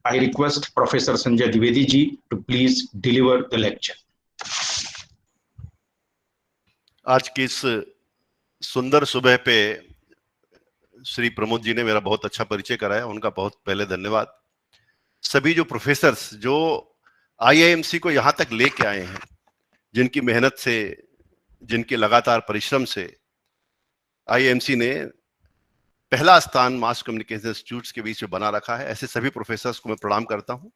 I request Professor Sanjay Dwivedi ji to please deliver the lecture. आज की इस सुंदर सुबह पे श्री प्रमोद जी ने मेरा बहुत अच्छा परिचय कराया, उनका बहुत पहले धन्यवाद। सभी जो प्रोफेसर्स जो आईआईएमसी को यहां तक लेके आए हैं, जिनकी मेहनत से, जिनके लगातार परिश्रम से आईआईएमसी ने पहला स्थान मास कम्युनिकेशन इंस्टीट्यूट्स के बीच में बना रखा है, ऐसे सभी प्रोफेसर्स को मैं प्रणाम करता हूं।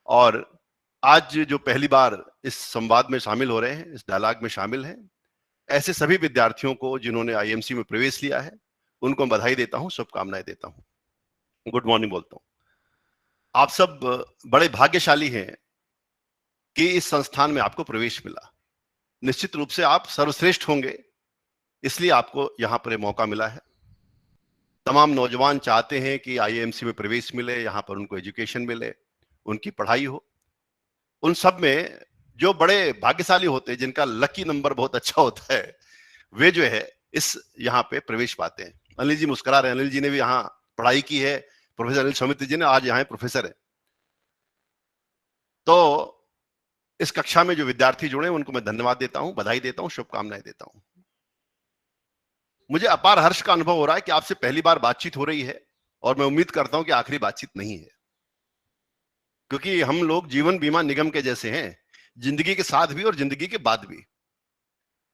और आज जो पहली बार इस संवाद में शामिल हो रहे हैं, इस डायलॉग में शामिल हैं, ऐसे सभी विद्यार्थियों को जिन्होंने आईआईएमसी में प्रवेश लिया है, उनको बधाई देता हूं, शुभकामनाएं देता हूं, गुड मॉर्निंग बोलता हूं। आप सब बड़े भाग्यशाली हैं कि इस संस्थान में आपको प्रवेश मिला। निश्चित रूप से आप सर्वश्रेष्ठ होंगे, इसलिए आपको यहां पर मौका मिला है। तमाम नौजवान चाहते हैं कि आईआईएमसी में प्रवेश मिले, यहां पर उनको एजुकेशन मिले, उनकी पढ़ाई हो। उन सब में जो बड़े भाग्यशाली होते हैं, जिनका लकी नंबर बहुत अच्छा होता है, वे जो है इस यहाँ पे प्रवेश पाते हैं। अनिल जी मुस्कुरा रहे हैं, अनिल जी ने भी यहाँ पढ़ाई की है, प्रोफेसर अनिल सौमित्र जी ने आज यहाँ प्रोफेसर है। तो इस कक्षा में जो विद्यार्थी जुड़े उनको मैं धन्यवाद देता हूं, बधाई देता हूं, शुभकामनाएं देता हूं। मुझे अपार हर्ष का अनुभव हो रहा है कि आपसे पहली बार बातचीत हो रही है, और मैं उम्मीद करता हूं कि आखिरी बातचीत नहीं है, क्योंकि हम लोग जीवन बीमा निगम के जैसे हैं, जिंदगी के साथ भी और जिंदगी के बाद भी।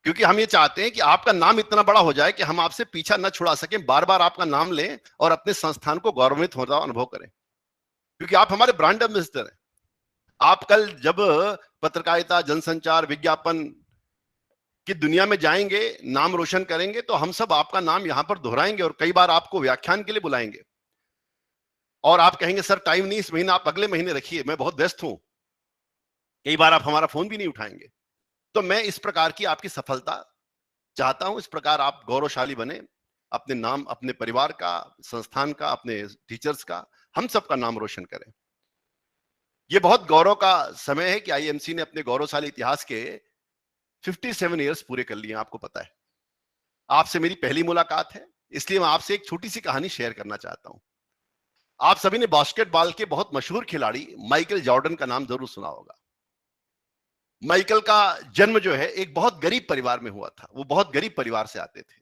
क्योंकि हम ये चाहते हैं कि आपका नाम इतना बड़ा हो जाए कि हम आपसे पीछा न छुड़ा सकें, बार बार आपका नाम लें और अपने संस्थान को गौरवान्वित होता अनुभव करें, क्योंकि आप हमारे ब्रांड एम्बेसडर हैं। आप कल जब पत्रकारिता, जनसंचार, विज्ञापन की दुनिया में जाएंगे, नाम रोशन करेंगे, तो हम सब आपका नाम यहां पर दोहराएंगे और कई बार आपको व्याख्यान के लिए बुलाएंगे। और आप कहेंगे सर टाइम नहीं इस महीने, आप अगले महीने रखिए, मैं बहुत व्यस्त हूं। कई बार आप हमारा फोन भी नहीं उठाएंगे। तो मैं इस प्रकार की आपकी सफलता चाहता हूं, इस प्रकार आप गौरवशाली बने, अपने नाम, अपने परिवार का, संस्थान का, अपने टीचर्स का, हम सबका नाम रोशन करें। ये बहुत गौरव का समय है कि आईआईएमसी ने अपने गौरवशाली इतिहास के 57 ईयर्स पूरे कर लिए। आपको पता है, आपसे मेरी पहली मुलाकात है, इसलिए मैं आपसे एक छोटी सी कहानी शेयर करना चाहता हूं। आप सभी ने बास्केटबॉल के बहुत मशहूर खिलाड़ी माइकल जॉर्डन का नाम जरूर सुना होगा। माइकल का जन्म जो है एक बहुत गरीब परिवार में हुआ था, वो बहुत गरीब परिवार से आते थे।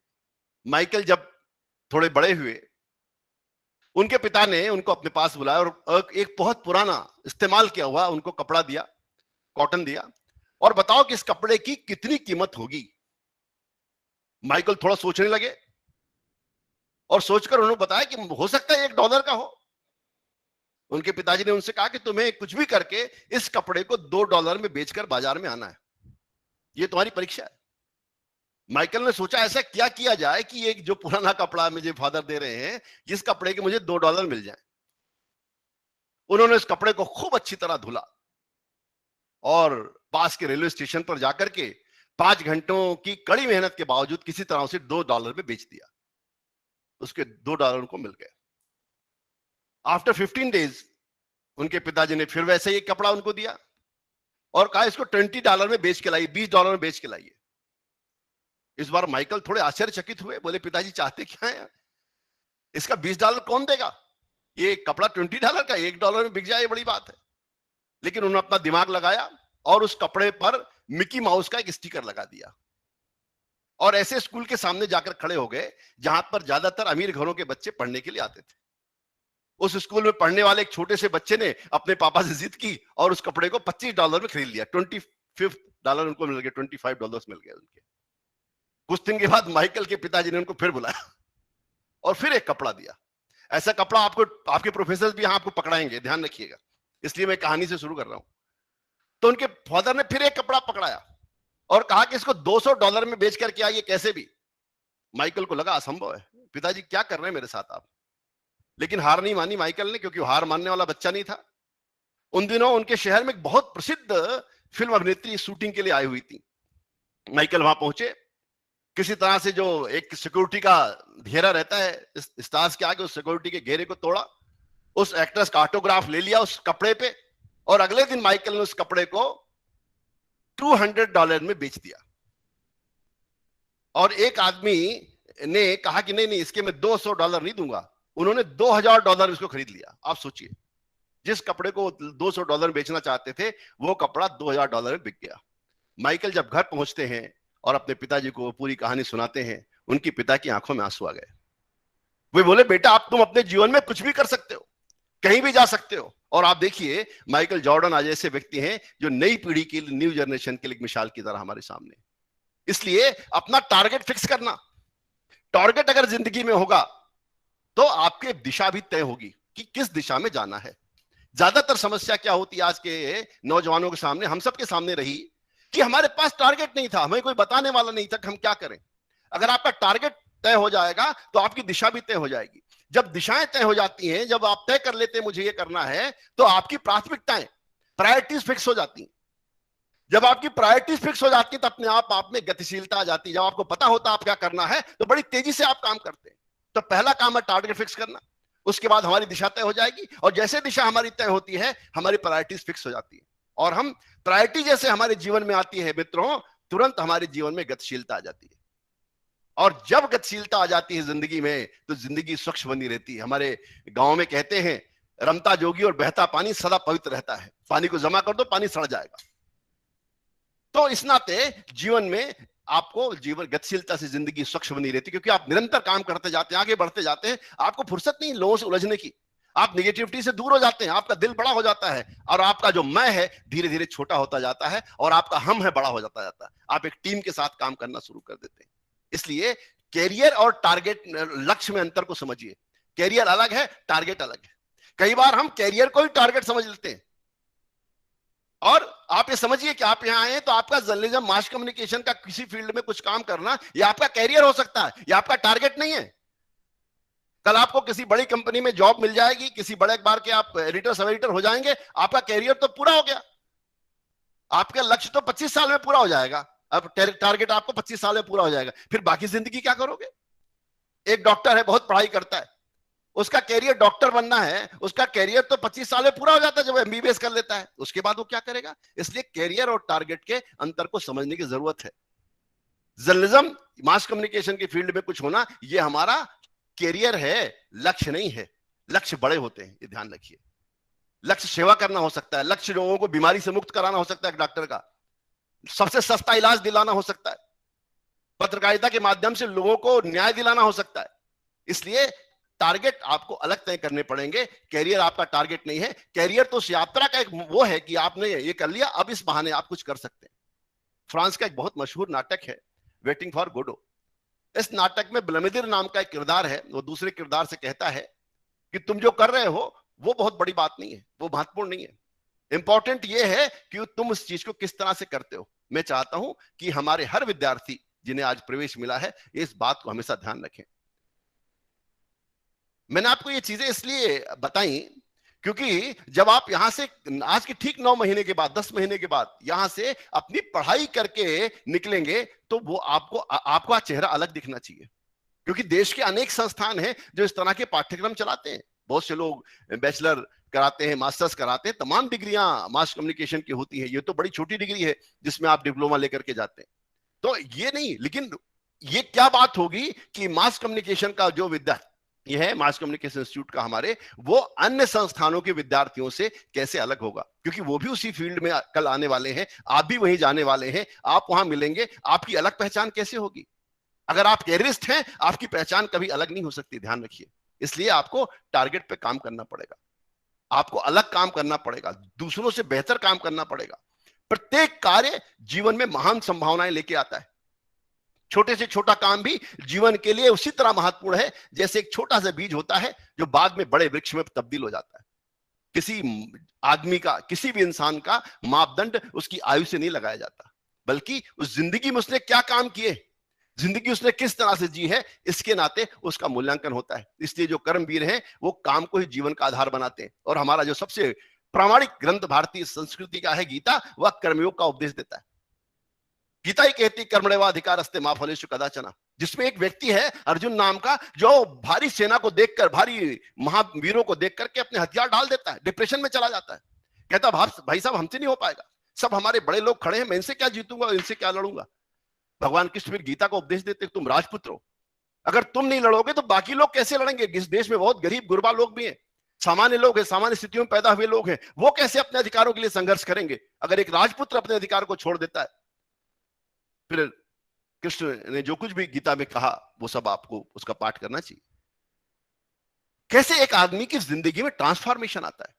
माइकल जब थोड़े बड़े हुए, उनके पिता ने उनको अपने पास बुलाया और एक बहुत पुराना इस्तेमाल किया हुआ उनको कपड़ा दिया, कॉटन दिया, और बताओ कि इस कपड़े की कितनी कीमत होगी। माइकल थोड़ा सोचने लगे और सोचकर उन्होंने बताया कि हो सकता है $1 का हो। उनके पिताजी ने उनसे कहा कि तुम्हें कुछ भी करके इस कपड़े को $2 में बेचकर बाजार में आना है, ये तुम्हारी परीक्षा है। माइकल ने सोचा ऐसा क्या किया जाए कि ये जो पुराना कपड़ा मुझे फादर दे रहे हैं, जिस कपड़े के मुझे $2 मिल जाए। उन्होंने इस कपड़े को खूब अच्छी तरह धुला और पास के रेलवे स्टेशन पर जाकर के 5 घंटों की कड़ी मेहनत के बावजूद किसी तरह उसे $2 में बेच दिया। उसके $2 उनको मिल गए। आफ्टर 15 डेज उनके पिताजी ने फिर वैसे ही कपड़ा उनको दिया और कहा इसको $20 में बेच के लाइए, $20 में बेच के लाइए। इस बार माइकल थोड़े आश्चर्यचकित हुए, बोले पिताजी चाहते क्या है, इसका $20 कौन देगा, ये कपड़ा $20 का, $1 में बिक जाए ये बड़ी बात है। लेकिन उन्होंने अपना दिमाग लगाया और उस कपड़े पर मिकी माउस का एक स्टिकर लगा दिया और ऐसे स्कूल के सामने जाकर खड़े हो गए जहां पर ज्यादातर अमीर घरों के बच्चे पढ़ने के लिए आते थे। उस स्कूल में पढ़ने वाले एक छोटे से बच्चे ने अपने पापा से जिद की और उस कपड़े को $25 में खरीद लिया। $25 उनको मिल गए, $25 मिल गए उनके। कुछ दिन के बाद माइकल के पिताजी ने उनको फिर बुलाया और फिर एक कपड़ा दिया। ऐसा कपड़ा आपको आपके प्रोफेसर भी यहां आपको पकड़ाएंगे, ध्यान रखिएगा, इसलिए मैं कहानी से शुरू कर रहा हूं। तो उनके फादर ने फिर एक कपड़ा पकड़ाया और कहा कि इसको $200 में बेच करके आइए कैसे भी। माइकल को लगा असंभव है, पिताजी क्या कर रहे हैं मेरे साथ आप। लेकिन हार नहीं मानी माइकल ने, क्योंकि हार मानने वाला बच्चा नहीं था। उन दिनों उनके शहर में एक बहुत प्रसिद्ध फिल्म अभिनेत्री शूटिंग के लिए आई हुई थी। माइकल वहां पहुंचे, किसी तरह से जो एक सिक्योरिटी का घेरा रहता है स्टार्स के आगे, उस सिक्योरिटी के घेरे को तोड़ा, उस एक्ट्रेस का ऑटोग्राफ ले लिया उस कपड़े पे और अगले दिन माइकल ने उस कपड़े को $200 में बेच दिया। और एक आदमी ने कहा कि नहीं नहीं, इसके मैं $200 नहीं दूंगा। उन्होंने $2000 इसको खरीद लिया। आप सोचिए, जिस कपड़े को $200 बेचना चाहते थे वो कपड़ा $2000 में बिक गया। माइकल जब घर पहुंचते हैं और अपने पिताजी को पूरी कहानी सुनाते हैं, उनकी पिता की आंखों में आंसू आ गए। वे बोले, बेटा आप तुम अपने जीवन में कुछ भी कर सकते हो, कहीं भी जा सकते हो। और आप देखिए माइकल जॉर्डन आज ऐसे व्यक्ति हैं जो नई पीढ़ी की, न्यू जनरेशन के लिए मिसाल की तरह हमारे सामने। इसलिए अपना टारगेट फिक्स करना, टारगेट अगर जिंदगी में होगा तो आपकी दिशा भी तय होगी कि किस दिशा में जाना है। ज्यादातर समस्या क्या होती है आज के नौजवानों के सामने, हम सबके सामने रही, कि हमारे पास टारगेट नहीं था, हमें कोई बताने वाला नहीं था कि हम क्या करें। अगर आपका टारगेट तय हो जाएगा तो आपकी दिशा भी तय हो जाएगी। जब दिशाएं तय हो जाती हैं, जब आप तय कर लेते हैं मुझे ये करना है, तो आपकी प्राथमिकताएं, प्रायोरिटीज फिक्स हो जाती हैं। जब आपकी प्रायोरिटीज फिक्स हो जाती है तो अपने आप में गतिशीलता आ जाती है। जब आपको पता होता है आप क्या करना है तो बड़ी तेजी से आप काम करते हैं। तो पहला काम है टारगेट फिक्स करना, उसके बाद हमारी दिशा तय हो जाएगी, और जैसे दिशा हमारी तय होती है हमारी प्रायोरिटीज फिक्स हो जाती है, और हम प्रायोरिटी जैसे हमारे जीवन में आती है मित्रों, तुरंत हमारे जीवन में गतिशीलता आ जाती है। और जब गतिशीलता आ जाती है जिंदगी में तो जिंदगी स्वच्छ बनी रहती है। हमारे गांव में कहते हैं, रमता जोगी और बहता पानी सदा पवित्र रहता है, पानी को जमा कर दो पानी सड़ जाएगा। तो इस नाते जीवन में आपको जीवन गतिशीलता से जिंदगी स्वच्छ बनी रहती है, क्योंकि आप निरंतर काम करते जाते हैं, आगे बढ़ते जाते हैं, आपको फुर्सत नहीं लोगों से उलझने की, आप निगेटिविटी से दूर हो जाते हैं, आपका दिल बड़ा हो जाता है, और आपका जो मैं है धीरे धीरे छोटा होता जाता है, और आपका हम है बड़ा हो जाता है। आप एक टीम के साथ काम करना शुरू कर देते हैं। इसलिए कैरियर और टारगेट, लक्ष्य में अंतर को समझिए। कैरियर अलग है, टारगेट अलग है। कई बार हम कैरियर को ही टारगेट समझ लेते हैं, और आप ये समझिए कि आप यहां आए तो आपका जर्नलिज्म, मास कम्युनिकेशन का किसी फील्ड में कुछ काम करना, ये आपका कैरियर हो सकता है, ये आपका टारगेट नहीं है। कल आपको किसी बड़ी कंपनी में जॉब मिल जाएगी, किसी बड़े अखबार के आप एडिटर सब एडिटर हो जाएंगे, आपका कैरियर तो पूरा हो गया, आपका लक्ष्य तो 25 साल में पूरा हो जाएगा। अब टारगेट आपको 25 साल में पूरा हो जाएगा, फिर बाकी जिंदगी क्या करोगे? एक डॉक्टर है, बहुत पढ़ाई करता है, उसका कैरियर डॉक्टर बनना है, उसका कैरियर तो 25 साल में पूरा हो जाता है जब एमबीबीएस कर लेता है, उसके बाद वो क्या करेगा? इसलिए कैरियर और टारगेट के अंतर को समझने की जरूरत है। जर्नलिज्म, मास कम्युनिकेशन की फील्ड में कुछ होना, ये हमारा कैरियर है, लक्ष्य नहीं है। लक्ष्य बड़े होते हैं, ये ध्यान रखिए। लक्ष्य सेवा करना हो सकता है, लक्ष्य लोगों को बीमारी से मुक्त कराना हो सकता है, डॉक्टर का सबसे सस्ता इलाज दिलाना हो सकता है, पत्रकारिता के माध्यम से लोगों को न्याय दिलाना हो सकता है। इसलिए टारगेट आपको अलग तय करने पड़ेंगे, कैरियर आपका टारगेट नहीं है। कैरियर तो उस यात्रा का एक वो है कि आपने ये कर लिया, अब इस बहाने आप कुछ कर सकते हैं। फ्रांस का एक बहुत मशहूर नाटक है वेटिंग फॉर गोडो। इस नाटक में ब्लमेदिर नाम का एक किरदार है, वो दूसरे किरदार से कहता है कि तुम जो कर रहे हो वो बहुत बड़ी बात नहीं है, वो महत्वपूर्ण नहीं है, इंपॉर्टेंट ये है कि तुम उस चीज को किस तरह से करते हो। मैं चाहता हूं कि हमारे हर विद्यार्थी जिन्हें आज प्रवेश मिला है इस बात को हमेशा ध्यान रखें। मैंने आपको ये चीजें इसलिए बताई क्योंकि जब आप यहां से आज के ठीक 9 महीने के बाद, 10 महीने के बाद यहां से अपनी पढ़ाई करके निकलेंगे तो वो आपका चेहरा अलग दिखना चाहिए, क्योंकि देश के अनेक संस्थान हैं जो इस तरह के पाठ्यक्रम चलाते हैं। बहुत से लोग बैचलर कराते हैं, मास्टर्स कराते हैं, तमाम डिग्रियां मास कम्युनिकेशन की होती है। ये तो बड़ी छोटी डिग्री है जिसमें आप डिप्लोमा लेकर के जाते हैं, तो ये नहीं। लेकिन ये क्या बात होगी कि मास कम्युनिकेशन का जो विद्यार्थी ये है, मास कम्युनिकेशन इंस्टीट्यूट का हमारे, वो अन्य संस्थानों के विद्यार्थियों से कैसे अलग होगा, क्योंकि वो भी उसी फील्ड में कल आने वाले हैं, आप भी वहीं जाने वाले हैं, आप वहां मिलेंगे, आपकी अलग पहचान कैसे होगी? अगर आप कैरियरिस्ट हैं आपकी पहचान कभी अलग नहीं हो सकती, ध्यान रखिए। इसलिए आपको टारगेट पे काम करना पड़ेगा, आपको अलग काम करना पड़ेगा, दूसरों से बेहतर काम करना पड़ेगा। प्रत्येक कार्य जीवन में महान संभावनाएं लेके आता है। छोटे से छोटा काम भी जीवन के लिए उसी तरह महत्वपूर्ण है जैसे एक छोटा सा बीज होता है जो बाद में बड़े वृक्ष में तब्दील हो जाता है। किसी आदमी का, किसी भी इंसान का मापदंड उसकी आयु से नहीं लगाया जाता, बल्कि उस जिंदगी में उसने क्या काम किए, जिंदगी उसने किस तरह से जी है, इसके नाते उसका मूल्यांकन होता है। इसलिए जो कर्मवीर हैं वो काम को ही जीवन का आधार बनाते हैं। और हमारा जो सबसे प्रामाणिक ग्रंथ भारतीय संस्कृति का है गीता, वह कर्मयोग का उपदेश देता है। गीता ही कहती कर्मण्येवाधिकारस्ते मा फलेषु कदाचन, जिसमें एक व्यक्ति है अर्जुन नाम का, जो भारी सेना को देखकर, भारी महावीरों को देख करके अपने हथियार डाल देता है, डिप्रेशन में चला जाता है। कहता भाई साहब हमसे नहीं हो पाएगा, सब हमारे बड़े लोग खड़े हैं, मैं इनसे क्या जीतूंगा, इनसे क्या लड़ूंगा। भगवान कृष्ण फिर गीता को उपदेश देते, तुम राजपुत्र हो, अगर तुम नहीं लड़ोगे तो बाकी लोग कैसे लड़ेंगे? इस देश में बहुत गरीब गुरबा लोग भी हैं, सामान्य लोग हैं, सामान्य स्थितियों में पैदा हुए लोग हैं, वो कैसे अपने अधिकारों के लिए संघर्ष करेंगे? अगर एक राजपुत्र अपने अधिकार को छोड़ देता है, फिर कृष्ण ने जो कुछ भी गीता में कहा वो सब आपको उसका पाठ करना चाहिए। कैसे एक आदमी की जिंदगी में ट्रांसफॉर्मेशन आता है,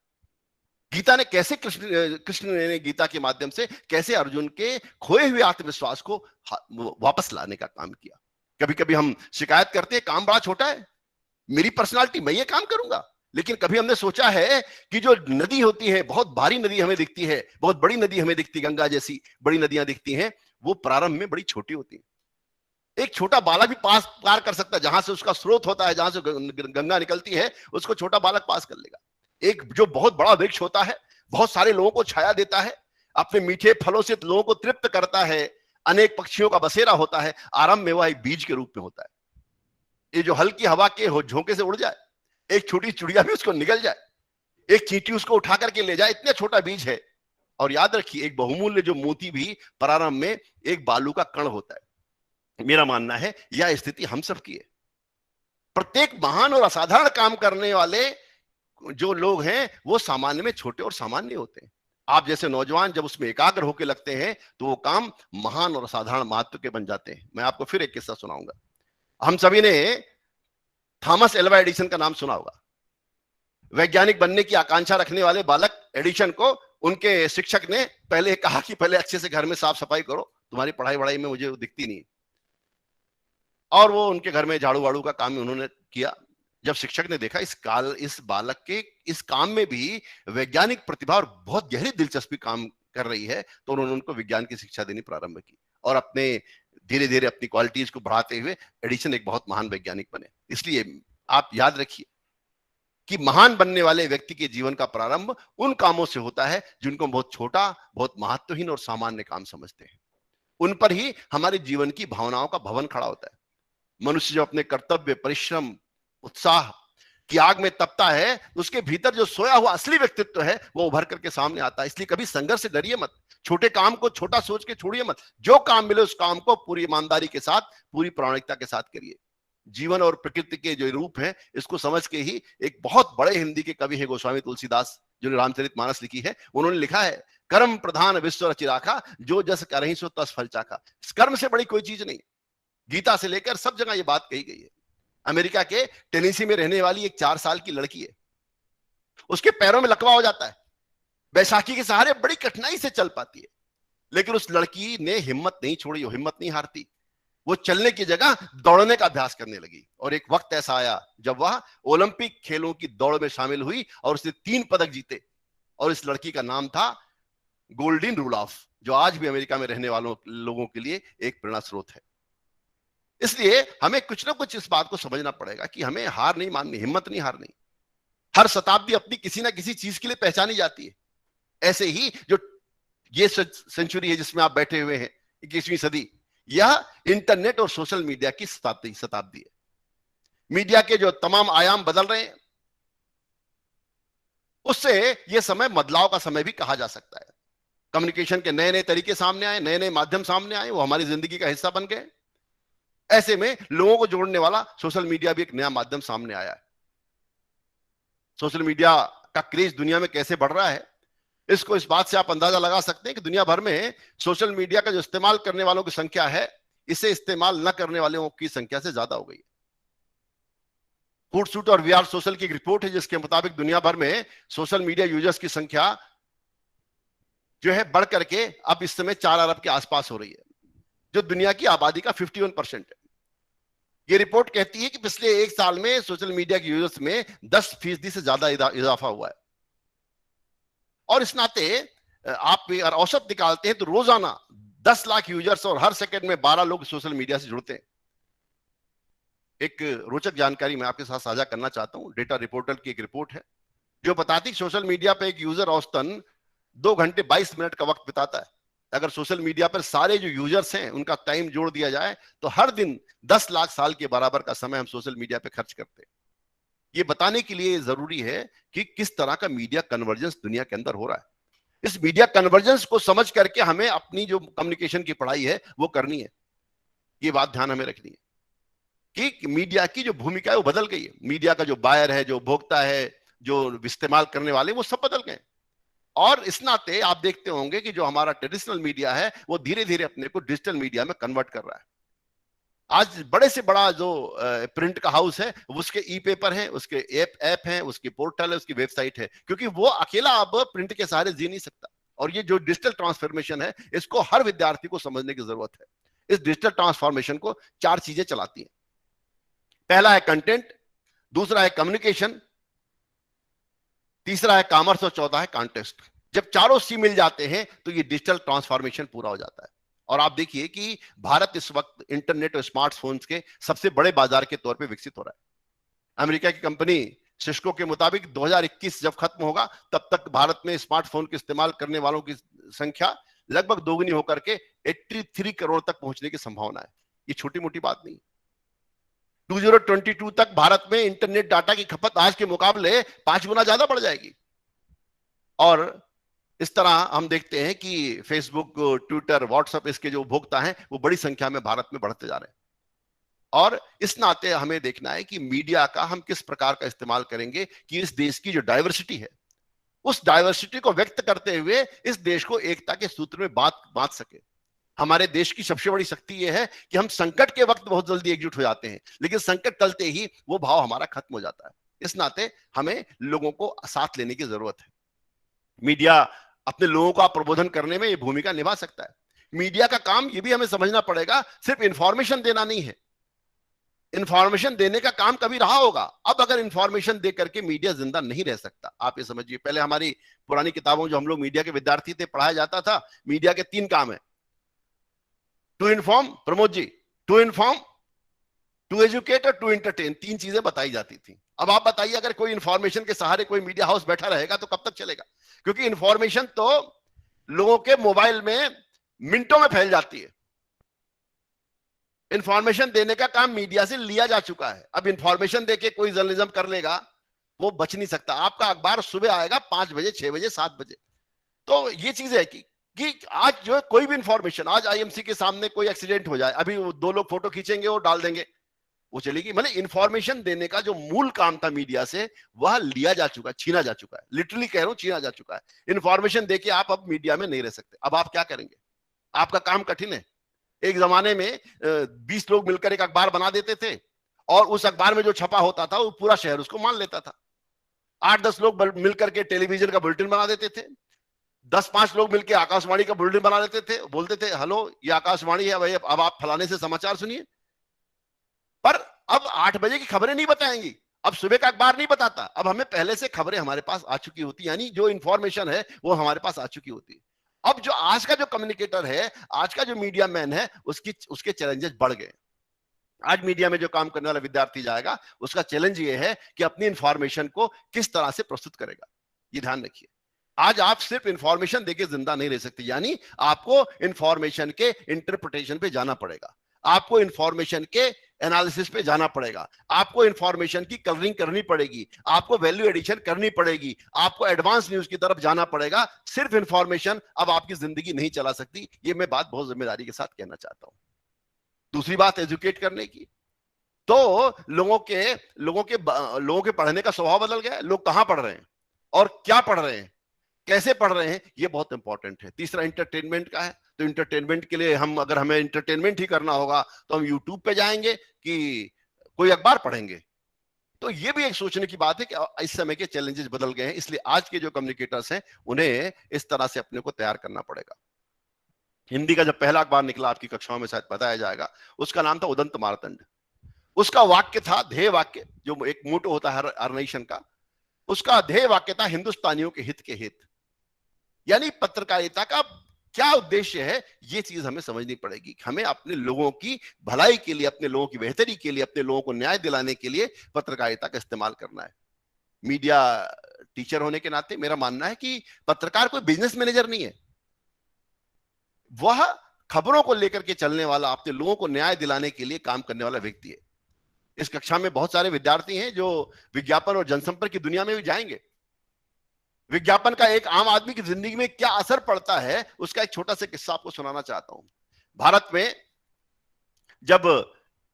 गीता ने कैसे कृष्ण ने गीता के माध्यम से कैसे अर्जुन के खोए हुए आत्मविश्वास को वापस लाने का काम किया। कभी कभी हम शिकायत करते हैं काम बड़ा छोटा है, मेरी पर्सनालिटी, मैं ये काम करूंगा, लेकिन कभी हमने सोचा है कि जो नदी होती है, बहुत भारी नदी हमें दिखती है, बहुत बड़ी नदी हमें दिखती, गंगा जैसी बड़ी नदियां दिखती हैं, वो प्रारंभ में बड़ी छोटी होती है। एक छोटा बालक भी पार कर सकता है, जहां से उसका स्रोत होता है, जहां से गंगा निकलती है, उसको छोटा बालक पास कर लेगा। एक जो बहुत बड़ा वृक्ष होता है, बहुत सारे लोगों को छाया देता है, अपने मीठे फलों से लोगों को तृप्त करता है, अनेक पक्षियों का बसेरा होता है, आरंभ में वह एक बीज के रूप में होता है। ये जो हल्की हवा के झोंके से उड़ जाए, एक छोटी चिड़िया भी उसको निगल जाए, एक चींटी उसको उठा करके ले जाए, इतना छोटा बीज है। और याद रखिए, एक बहुमूल्य जो मोती भी प्रारंभ में एक बालू का कण होता है। मेरा मानना है यह स्थिति हम सब की है। प्रत्येक महान और असाधारण काम करने वाले जो लोग हैं वो सामान्य में छोटे और सामान्य होते हैं। आप जैसे नौजवान जब उसमें एकाग्र होकर लगते हैं तो वो काम महान और असाधारण महत्व के बन जाते हैं। मैं आपको फिर एक किस्सा सुनाऊंगा। हम सभी ने थॉमस एल्वा एडिसन का नाम सुना होगा। वैज्ञानिक बनने की आकांक्षा रखने वाले बालक एडिसन को उनके शिक्षक ने पहले कहा कि पहले अच्छे से घर में साफ सफाई करो, तुम्हारी पढ़ाई वढ़ाई में मुझे दिखती नहीं। और वो उनके घर में झाड़ू वाड़ू का काम उन्होंने किया। जब शिक्षक ने देखा इस बालक के इस काम में भी वैज्ञानिक प्रतिभा और बहुत गहरी दिलचस्पी काम कर रही है, तो उन्होंने उनको विज्ञान की शिक्षा देनी प्रारंभ की और अपने धीरे धीरे अपनी क्वालिटीज को बढ़ाते हुए एडिसन एक बहुत महान वैज्ञानिक बने। इसलिए आप याद रखिए कि महान बनने वाले व्यक्ति के जीवन का प्रारंभ उन कामों से होता है जिनको बहुत छोटा, बहुत महत्वहीन और सामान्य काम समझते हैं। उन पर ही हमारे जीवन की भावनाओं का भवन खड़ा होता है। मनुष्य जो अपने कर्तव्य, परिश्रम, उत्साह की आग में तपता है, उसके भीतर जो सोया हुआ असली व्यक्तित्व है वो उभर करके सामने आता है। इसलिए कभी संघर्ष से डरिए मत, छोटे काम को छोटा सोच के छोड़िए मत। जो काम मिले उस काम को पूरी ईमानदारी के साथ, पूरी प्रामाणिकता के साथ करिए। जीवन और प्रकृति के जो रूप है इसको समझ के ही एक बहुत बड़े हिंदी के कवि है गोस्वामी तुलसीदास, जिन्होंने रामचरितमानस लिखी है, उन्होंने लिखा है, कर्म प्रधान विश्व रचि राखा, जो जस करहि सो तस फल चाखा। कर्म से बड़ी कोई चीज नहीं। गीता से लेकर सब जगह ये बात कही गई है। अमेरिका के टेनेसी में रहने वाली एक 4 साल की लड़की है, उसके पैरों में लकवा हो जाता है, बैसाखी के सहारे बड़ी कठिनाई से चल पाती है, लेकिन उस लड़की ने हिम्मत नहीं छोड़ी, वो हिम्मत नहीं हारती। वो चलने की जगह दौड़ने का अभ्यास करने लगी और एक वक्त ऐसा आया जब वह ओलंपिक खेलों की दौड़ में शामिल हुई और उसने 3 पदक जीते। और इस लड़की का नाम था गोल्डीन रुडॉल्फ, जो आज भी अमेरिका में रहने वालों लोगों के लिए एक प्रेरणा स्रोत है। इसलिए हमें कुछ ना कुछ इस बात को समझना पड़ेगा कि हमें हार नहीं माननी, हिम्मत नहीं हारनी। हर शताब्दी अपनी किसी ना किसी चीज के लिए पहचानी जाती है। ऐसे ही जो ये सेंचुरी है जिसमें आप बैठे हुए हैं, 21वीं सदी, यह इंटरनेट और सोशल मीडिया की शताब्दी है। मीडिया के जो तमाम आयाम बदल रहे हैं, उससे यह समय बदलाव का समय भी कहा जा सकता है। कम्युनिकेशन के नए नए तरीके सामने आए, नए नए माध्यम सामने आए, वो हमारी जिंदगी का हिस्सा बन गए। ऐसे में लोगों को जोड़ने वाला सोशल मीडिया भी एक नया माध्यम सामने आया है। सोशल मीडिया का क्रेज दुनिया में कैसे बढ़ रहा है, इसको इस बात से आप अंदाजा लगा सकते हैं कि दुनिया भर में सोशल मीडिया का जो इस्तेमाल करने वालों की संख्या है, इसे इस्तेमाल न करने वालों की संख्या से ज्यादा हो गई है। फूडसूट और वीआर सोशल की एक रिपोर्ट है जिसके मुताबिक दुनिया भर में सोशल मीडिया यूजर्स की संख्या जो है बढ़ करके अब इस समय 4 अरब के आसपास हो रही है, जो दुनिया की आबादी का 51% है। ये रिपोर्ट कहती है कि पिछले 1 साल में सोशल मीडिया के यूजर्स में 10% से ज्यादा इजाफा हुआ है। और इस नाते आप औसत निकालते हैं तो रोजाना 10 लाख यूजर्स और हर सेकंड में 12 लोग सोशल मीडिया से जुड़ते हैं। एक रोचक जानकारी मैं आपके साथ साझा करना चाहता हूं। डेटा रिपोर्टर की एक रिपोर्ट है जो बताती है कि सोशल मीडिया पे एक यूजर औसतन 2 घंटे 22 मिनट का वक्त बिताता है। अगर सोशल मीडिया पर सारे जो यूजर्स हैं उनका टाइम जोड़ दिया जाए तो हर दिन 10 लाख साल के बराबर का समय हम सोशल मीडिया पे खर्च करते हैं। ये बताने के लिए जरूरी है कि किस तरह का मीडिया कन्वर्जेंस दुनिया के अंदर हो रहा है। इस मीडिया कन्वर्जेंस को समझ करके हमें अपनी जो कम्युनिकेशन की पढ़ाई है वो करनी है। ये बात ध्यान हमें रखनी है कि मीडिया की जो भूमिका है वो बदल गई है। मीडिया का जो बायर है, जो उपभोक्ता है, जो इस्तेमाल करने वाले वो सब बदल गए। और इस नाते आप देखते होंगे कि जो हमारा ट्रेडिशनल मीडिया है वो धीरे धीरे अपने को डिजिटल मीडिया में कन्वर्ट कर रहा है। आज बड़े से बड़ा जो प्रिंट का हाउस है उसके ई पेपर है, उसके ऐप है, उसकी पोर्टल है, उसकी वेबसाइट है, क्योंकि वो अकेला अब प्रिंट के सहारे जी नहीं सकता। और ये जो डिजिटल ट्रांसफॉर्मेशन है इसको हर विद्यार्थी को समझने की जरूरत है। इस डिजिटल ट्रांसफॉर्मेशन को 4 चीजें चलाती हैं। पहला है कंटेंट, दूसरा है कम्युनिकेशन, तीसरा है कॉमर्स और चौथा है कॉन्टेस्ट। जब चारों सी मिल जाते हैं तो ये डिजिटल ट्रांसफॉर्मेशन पूरा हो जाता है। और आप देखिए कि भारत इस वक्त इंटरनेट और स्मार्टफोन्स के सबसे बड़े बाजार के तौर पे विकसित हो रहा है। अमेरिका की कंपनी सिस्को के मुताबिक 2021 जब खत्म होगा तब तक भारत में स्मार्टफोन के इस्तेमाल करने वालों की संख्या लगभग दोगुनी होकर के 83 करोड़ तक पहुंचने की संभावना है। ये छोटी मोटी बात नहीं। 2022 तक भारत में इंटरनेट डाटा की खपत आज के मुकाबले 5 गुना ज्यादा बढ़ जाएगी। और इस तरह हम देखते हैं कि फेसबुक, ट्विटर, व्हाट्सएप इसके जो उपभोक्ता हैं वो बड़ी संख्या में भारत में बढ़ते जा रहे हैं। और इस नाते हमें देखना है कि मीडिया का हम किस प्रकार का इस्तेमाल करेंगे कि इस देश की जो डाइवर्सिटी है उस डाइवर्सिटी को व्यक्त करते हुए इस देश को एकता के सूत्र में बांध सके। हमारे देश की सबसे बड़ी शक्ति यह है कि हम संकट के वक्त बहुत जल्दी एकजुट हो जाते हैं, लेकिन संकट टलते ही वो भाव हमारा खत्म हो जाता है। इस नाते हमें लोगों को साथ लेने की जरूरत है। मीडिया अपने लोगों का प्रबोधन करने में ये भूमिका निभा सकता है। मीडिया का काम ये भी हमें समझना पड़ेगा, सिर्फ इंफॉर्मेशन देना नहीं है। इंफॉर्मेशन देने का काम कभी रहा होगा, अब अगर इंफॉर्मेशन दे करके मीडिया जिंदा नहीं रह सकता। आप ये समझिए, पहले हमारी पुरानी किताबों जो हम लोग मीडिया के विद्यार्थी थे पढ़ाया जाता था, मीडिया के 3 काम है। To inform, Pramod ji, to inform, to educate और टू एंटरटेन, 3 चीजें बताई जाती थी। अब आप बताइए अगर कोई इंफॉर्मेशन के सहारे कोई मीडिया हाउस बैठा रहेगा तो कब तक चलेगा? क्योंकि इंफॉर्मेशन तो लोगों के मोबाइल में मिनटों में फैल जाती है। इंफॉर्मेशन देने का काम मीडिया से लिया जा चुका है। अब इंफॉर्मेशन देके कोई जर्नलिज्म कर लेगा वो बच नहीं सकता। आपका अखबार सुबह आएगा 5 बजे, 6 बजे, 7 बजे। तो ये चीज है कि आज जो है कोई भी इंफॉर्मेशन, आज आईएमसी के सामने कोई एक्सीडेंट हो जाए, अभी 2 लोग फोटो खींचेंगे और डाल देंगे, वो चलेगी। मतलब इंफॉर्मेशन देने का जो मूल काम था मीडिया से वह लिया जा चुका है, छीना जा चुका है। लिटरली कह रहा हूं, छीना जा चुका है। इंफॉर्मेशन देके आप अब मीडिया में नहीं रह सकते। अब आप क्या करेंगे? आपका काम कठिन है। एक जमाने में 20 लोग मिलकर एक अखबार बना देते थे और उस अखबार में जो छपा होता था वो पूरा शहर उसको मान लेता था। 8-10 लोग मिलकर के टेलीविजन का बुलेटिन बना देते थे। 10-5 लोग मिलकर आकाशवाणी का बुलेटिन बना लेते थे, बोलते थे हेलो ये आकाशवाणी है भाई, अब आप फलाने से समाचार सुनिए। पर अब 8 बजे की खबरें नहीं बताएंगी, अब सुबह का अखबार नहीं बताता। अब हमें पहले से खबरें हमारे पास आ चुकी होती, यानी जो इंफॉर्मेशन है वो हमारे पास आ चुकी होती है। अब जो आज का जो कम्युनिकेटर है, आज का जो मीडिया मैन है, उसके चैलेंजेस बढ़ गए। आज मीडिया में जो काम करने वाला विद्यार्थी जाएगा उसका चैलेंज ये है कि अपनी इंफॉर्मेशन को किस तरह से प्रस्तुत करेगा। ये ध्यान रखिए, आज आप सिर्फ इंफॉर्मेशन देके जिंदा नहीं रह सकते, यानी आपको इंफॉर्मेशन के इंटरप्रिटेशन पे जाना पड़ेगा, आपको इंफॉर्मेशन के एनालिसिस पे जाना पड़ेगा, आपको इंफॉर्मेशन की कलरिंग करनी पड़ेगी, आपको वैल्यू एडिशन करनी पड़ेगी, आपको एडवांस न्यूज की तरफ जाना पड़ेगा। सिर्फ इंफॉर्मेशन अब आपकी जिंदगी नहीं चला सकती। ये मैं बात बहुत जिम्मेदारी के साथ कहना चाहता हूं। दूसरी बात एजुकेट करने की, तो लोगों के पढ़ने का स्वभाव बदल गया है। लोग कहां पढ़ रहे हैं और क्या पढ़ रहे हैं, कैसे पढ़ रहे हैं, ये बहुत इंपॉर्टेंट है। तीसरा इंटरटेनमेंट का है, तो इंटरटेनमेंट के लिए अगर हमें इंटरटेनमेंट ही करना होगा तो हम यूट्यूब पे जाएंगे कि कोई अखबार पढ़ेंगे। तो ये भी एक सोचने की बात है कि इस समय के चैलेंजेस बदल गए हैं, इसलिए आज के जो कम्युनिकेटर्स हैं उन्हें इस तरह से अपने को तैयार करना पड़ेगा। हिंदी का जब पहला अखबार निकला, आपकी कक्षाओं में शायद बताया जाएगा, उसका नाम था उदंत मार्तंड। उसका वाक्य था, ध्येय वाक्य, जो एक मोटो होता है हर नेशन का, उसका ध्येय वाक्य था हिंदुस्तानियों के हित के हित। यानी पत्रकारिता का क्या उद्देश्य है, ये चीज हमें समझनी पड़ेगी। हमें अपने लोगों की भलाई के लिए, अपने लोगों की बेहतरी के लिए, अपने लोगों को न्याय दिलाने के लिए पत्रकारिता का इस्तेमाल करना है। मीडिया टीचर होने के नाते मेरा मानना है कि पत्रकार कोई बिजनेस मैनेजर नहीं है, वह खबरों को लेकर के चलने वाला, अपने लोगों को न्याय दिलाने के लिए काम करने वाला व्यक्ति है। इस कक्षा में बहुत सारे विद्यार्थी हैं जो विज्ञापन और जनसंपर्क की दुनिया में भी जाएंगे। विज्ञापन का एक आम आदमी की जिंदगी में क्या असर पड़ता है, उसका एक छोटा सा किस्सा आपको सुनाना चाहता हूं। भारत में जब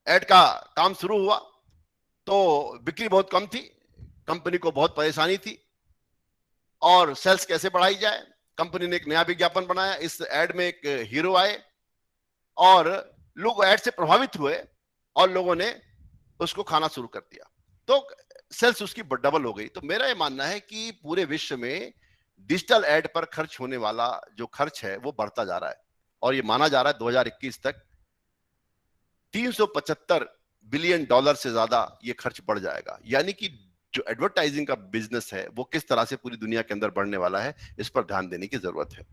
एड का काम शुरू हुआ तो बिक्री बहुत कम थी, कंपनी को बहुत परेशानी थी और सेल्स कैसे बढ़ाई जाए। कंपनी ने एक नया विज्ञापन बनाया, इस एड में एक हीरो आए और लोग एड से प्रभावित हुए और लोगों ने उसको खाना शुरू कर दिया, तो सेल्स उसकी डबल हो गई। तो मेरा यह मानना है कि पूरे विश्व में डिजिटल एड पर खर्च होने वाला जो खर्च है वो बढ़ता जा रहा है और ये माना जा रहा है 2021 तक $375 बिलियन से ज्यादा ये खर्च बढ़ जाएगा। यानी कि जो एडवर्टाइजिंग का बिजनेस है वो किस तरह से पूरी दुनिया के अंदर बढ़ने वाला है, इस पर ध्यान देने की जरूरत है।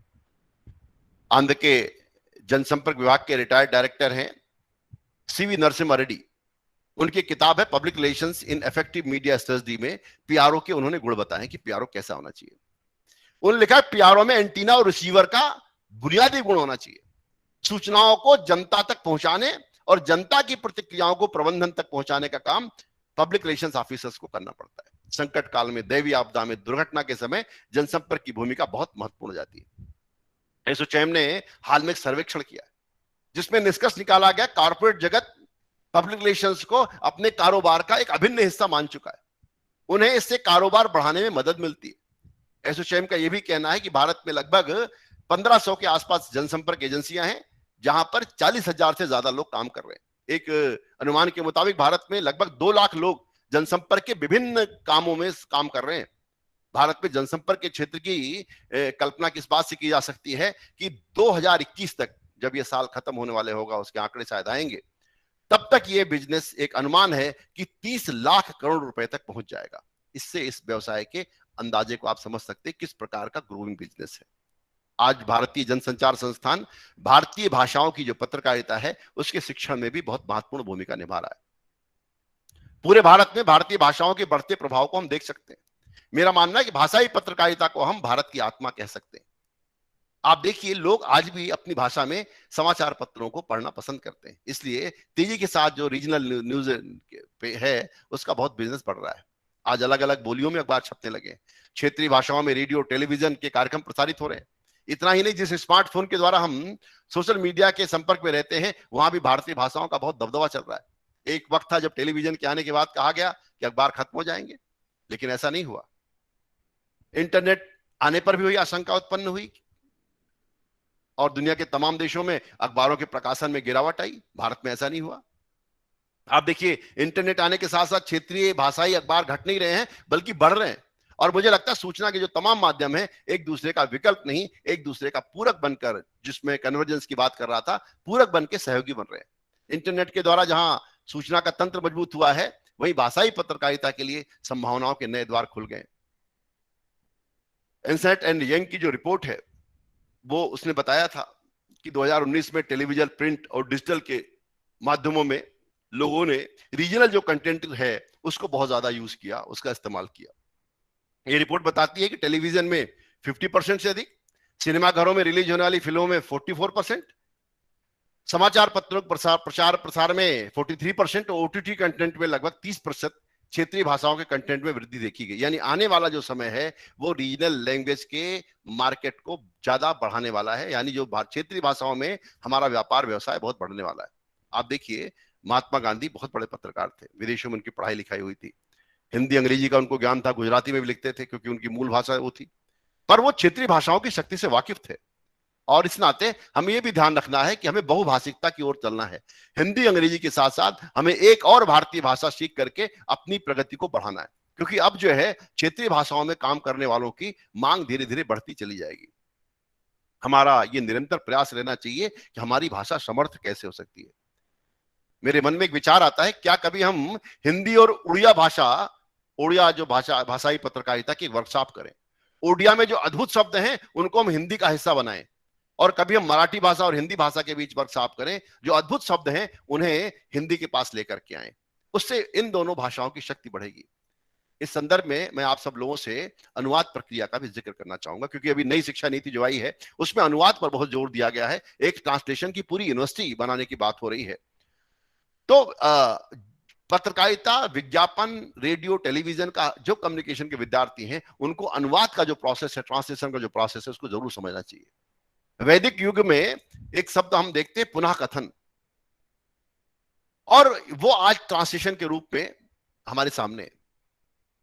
आंध्र के जनसंपर्क विभाग के रिटायर्ड डायरेक्टर हैं सीवी नरसिम्हा रेड्डी, उनकी किताब है public relations in effective media strategy में पीआरओ के उन्होंने गुण बताए कि पीआरओ कैसा होना चाहिए। उन्होंने लिखा है पीआरओ में एंटीना और रिसीवर का बुनियादी गुण होना चाहिए, सूचनाओं को जनता तक पहुंचाने और जनता की प्रतिक्रियाओं को प्रबंधन तक पहुंचाने का काम पब्लिक रिलेशंस ऑफिसर्स को करना पड़ता है। संकट काल में, दैवीय आपदा में, दुर्घटना के समय जनसंपर्क की भूमिका बहुत महत्वपूर्ण हो जाती है। एसोचैम ने हाल में एक सर्वेक्षण किया जिसमें निष्कर्ष निकाला गया कॉर्पोरेट जगत पब्लिक रिलेशंस को अपने कारोबार का एक अभिन्न हिस्सा मान चुका है, उन्हें इससे कारोबार बढ़ाने में मदद मिलती है। एसोचैम का यह भी कहना है कि भारत में लगभग 1500 के आसपास जनसंपर्क एजेंसियां हैं जहां पर 40,000 से ज्यादा लोग काम कर रहे हैं। एक अनुमान के मुताबिक भारत में लगभग 2 लाख लोग जनसंपर्क के विभिन्न कामों में काम कर रहे हैं। भारत में जनसंपर्क के क्षेत्र की कल्पना किस बात से की जा सकती है कि 2021 तक, जब यह साल खत्म होने वाले होगा, उसके आंकड़े शायद आएंगे, तब तक यह बिजनेस एक अनुमान है कि 30 लाख करोड़ रुपए तक पहुंच जाएगा। इससे इस व्यवसाय के अंदाजे को आप समझ सकते हैं किस प्रकार का ग्रोइंग बिजनेस है। आज भारतीय जनसंचार संस्थान भारतीय भाषाओं की जो पत्रकारिता है उसके शिक्षण में भी बहुत महत्वपूर्ण भूमिका निभा रहा है। पूरे भारत में भारतीय भाषाओं के बढ़ते प्रभाव को हम देख सकते हैं। मेरा मानना है कि भाषाई पत्रकारिता को हम भारत की आत्मा कह सकते हैं। आप देखिए, लोग आज भी अपनी भाषा में समाचार पत्रों को पढ़ना पसंद करते हैं, इसलिए तेजी के साथ जो रीजनल न्यूज है उसका बहुत बिजनेस बढ़ रहा है। आज अलग अलग बोलियों में अखबार छपने लगे, क्षेत्रीय भाषाओं में रेडियो टेलीविजन के कार्यक्रम प्रसारित हो रहे हैं। इतना ही नहीं, जिस स्मार्टफोन के द्वारा हम सोशल मीडिया के संपर्क में रहते हैं वहां भी भारतीय भाषाओं का बहुत दबदबा चल रहा है। एक वक्त था जब टेलीविजन के आने के बाद कहा गया कि अखबार खत्म हो जाएंगे, लेकिन ऐसा नहीं हुआ। इंटरनेट आने पर भी वही आशंका उत्पन्न हुई और दुनिया के तमाम देशों में अखबारों के प्रकाशन में गिरावट आई। भारत में ऐसा नहीं हुआ। आप देखिए, इंटरनेट आने के साथ साथ क्षेत्रीय भाषाई अखबार घट नहीं रहे हैं बल्कि बढ़ रहे हैं। और मुझे लगता है सूचना के जो तमाम माध्यम है एक दूसरे का विकल्प नहीं, एक दूसरे का पूरक बनकर, जिसमें कन्वर्जेंस की बात कर रहा था, पूरक बन के सहयोगी बन रहे हैं। इंटरनेट के द्वारा जहां सूचना का तंत्र मजबूत हुआ है वहीं भाषाई पत्रकारिता के लिए संभावनाओं के नए द्वार खुल गए। एनसेट एंड यंग की जो रिपोर्ट है वो उसने बताया था कि 2019 में टेलीविजन, प्रिंट और डिजिटल के माध्यमों में लोगों ने रीजनल जो कंटेंट है उसको बहुत ज्यादा यूज किया, उसका इस्तेमाल किया। ये रिपोर्ट बताती है कि टेलीविजन में 50% से अधिक, सिनेमाघरों में रिलीज होने वाली फिल्मों में 44%, समाचार पत्रों प्रचार प्रसार में 43% और ओटीटी कंटेंट में लगभग 30% क्षेत्रीय भाषाओं के कंटेंट में वृद्धि देखी गई। यानी आने वाला जो समय है वो रीजनल लैंग्वेज के मार्केट को ज्यादा बढ़ाने वाला है, यानी जो क्षेत्रीय भाषाओं में हमारा व्यापार व्यवसाय बहुत बढ़ने वाला है। आप देखिए, महात्मा गांधी बहुत बड़े पत्रकार थे, विदेशों में उनकी पढ़ाई लिखाई हुई थी, हिंदी अंग्रेजी का उनको ज्ञान था, गुजराती में भी लिखते थे क्योंकि उनकी मूल भाषा वो थी, पर वो क्षेत्रीय भाषाओं की शक्ति से वाकिफ थे। और इस नाते हमें यह भी ध्यान रखना है कि हमें बहुभाषिकता की ओर चलना है। हिंदी अंग्रेजी के साथ साथ हमें एक और भारतीय भाषा सीख करके अपनी प्रगति को बढ़ाना है, क्योंकि अब जो है क्षेत्रीय भाषाओं में काम करने वालों की मांग धीरे धीरे बढ़ती चली जाएगी। हमारा ये निरंतर प्रयास रहना चाहिए कि हमारी भाषा समर्थ कैसे हो सकती है। मेरे मन में एक विचार आता है, क्या कभी हम हिंदी और उड़िया जो भाषाई पत्रकारिता की वर्कशॉप करें। उड़िया में जो अद्भुत शब्द हैं उनको हम हिंदी का हिस्सा बनाएं, और कभी हम मराठी भाषा और हिंदी भाषा के बीच वर्कशॉप करें, जो अद्भुत शब्द हैं उन्हें हिंदी के पास लेकर के आए। उससे इन दोनों भाषाओं की शक्ति बढ़ेगी। इस संदर्भ में मैं आप सब लोगों से अनुवाद प्रक्रिया का भी जिक्र करना चाहूंगा, क्योंकि अभी नई शिक्षा नीति जो आई है उसमें अनुवाद पर बहुत जोर दिया गया है। एक ट्रांसलेशन की पूरी यूनिवर्सिटी बनाने की बात हो रही है। तो पत्रकारिता, विज्ञापन, रेडियो, टेलीविजन का जो कम्युनिकेशन के विद्यार्थी हैं उनको अनुवाद का जो प्रोसेस है, ट्रांसलेशन का जो प्रोसेस है, उसको जरूर समझना चाहिए। वैदिक युग में एक शब्द हम देखते हैं, पुनः कथन, और वो आज ट्रांसलेशन के रूप में हमारे सामने।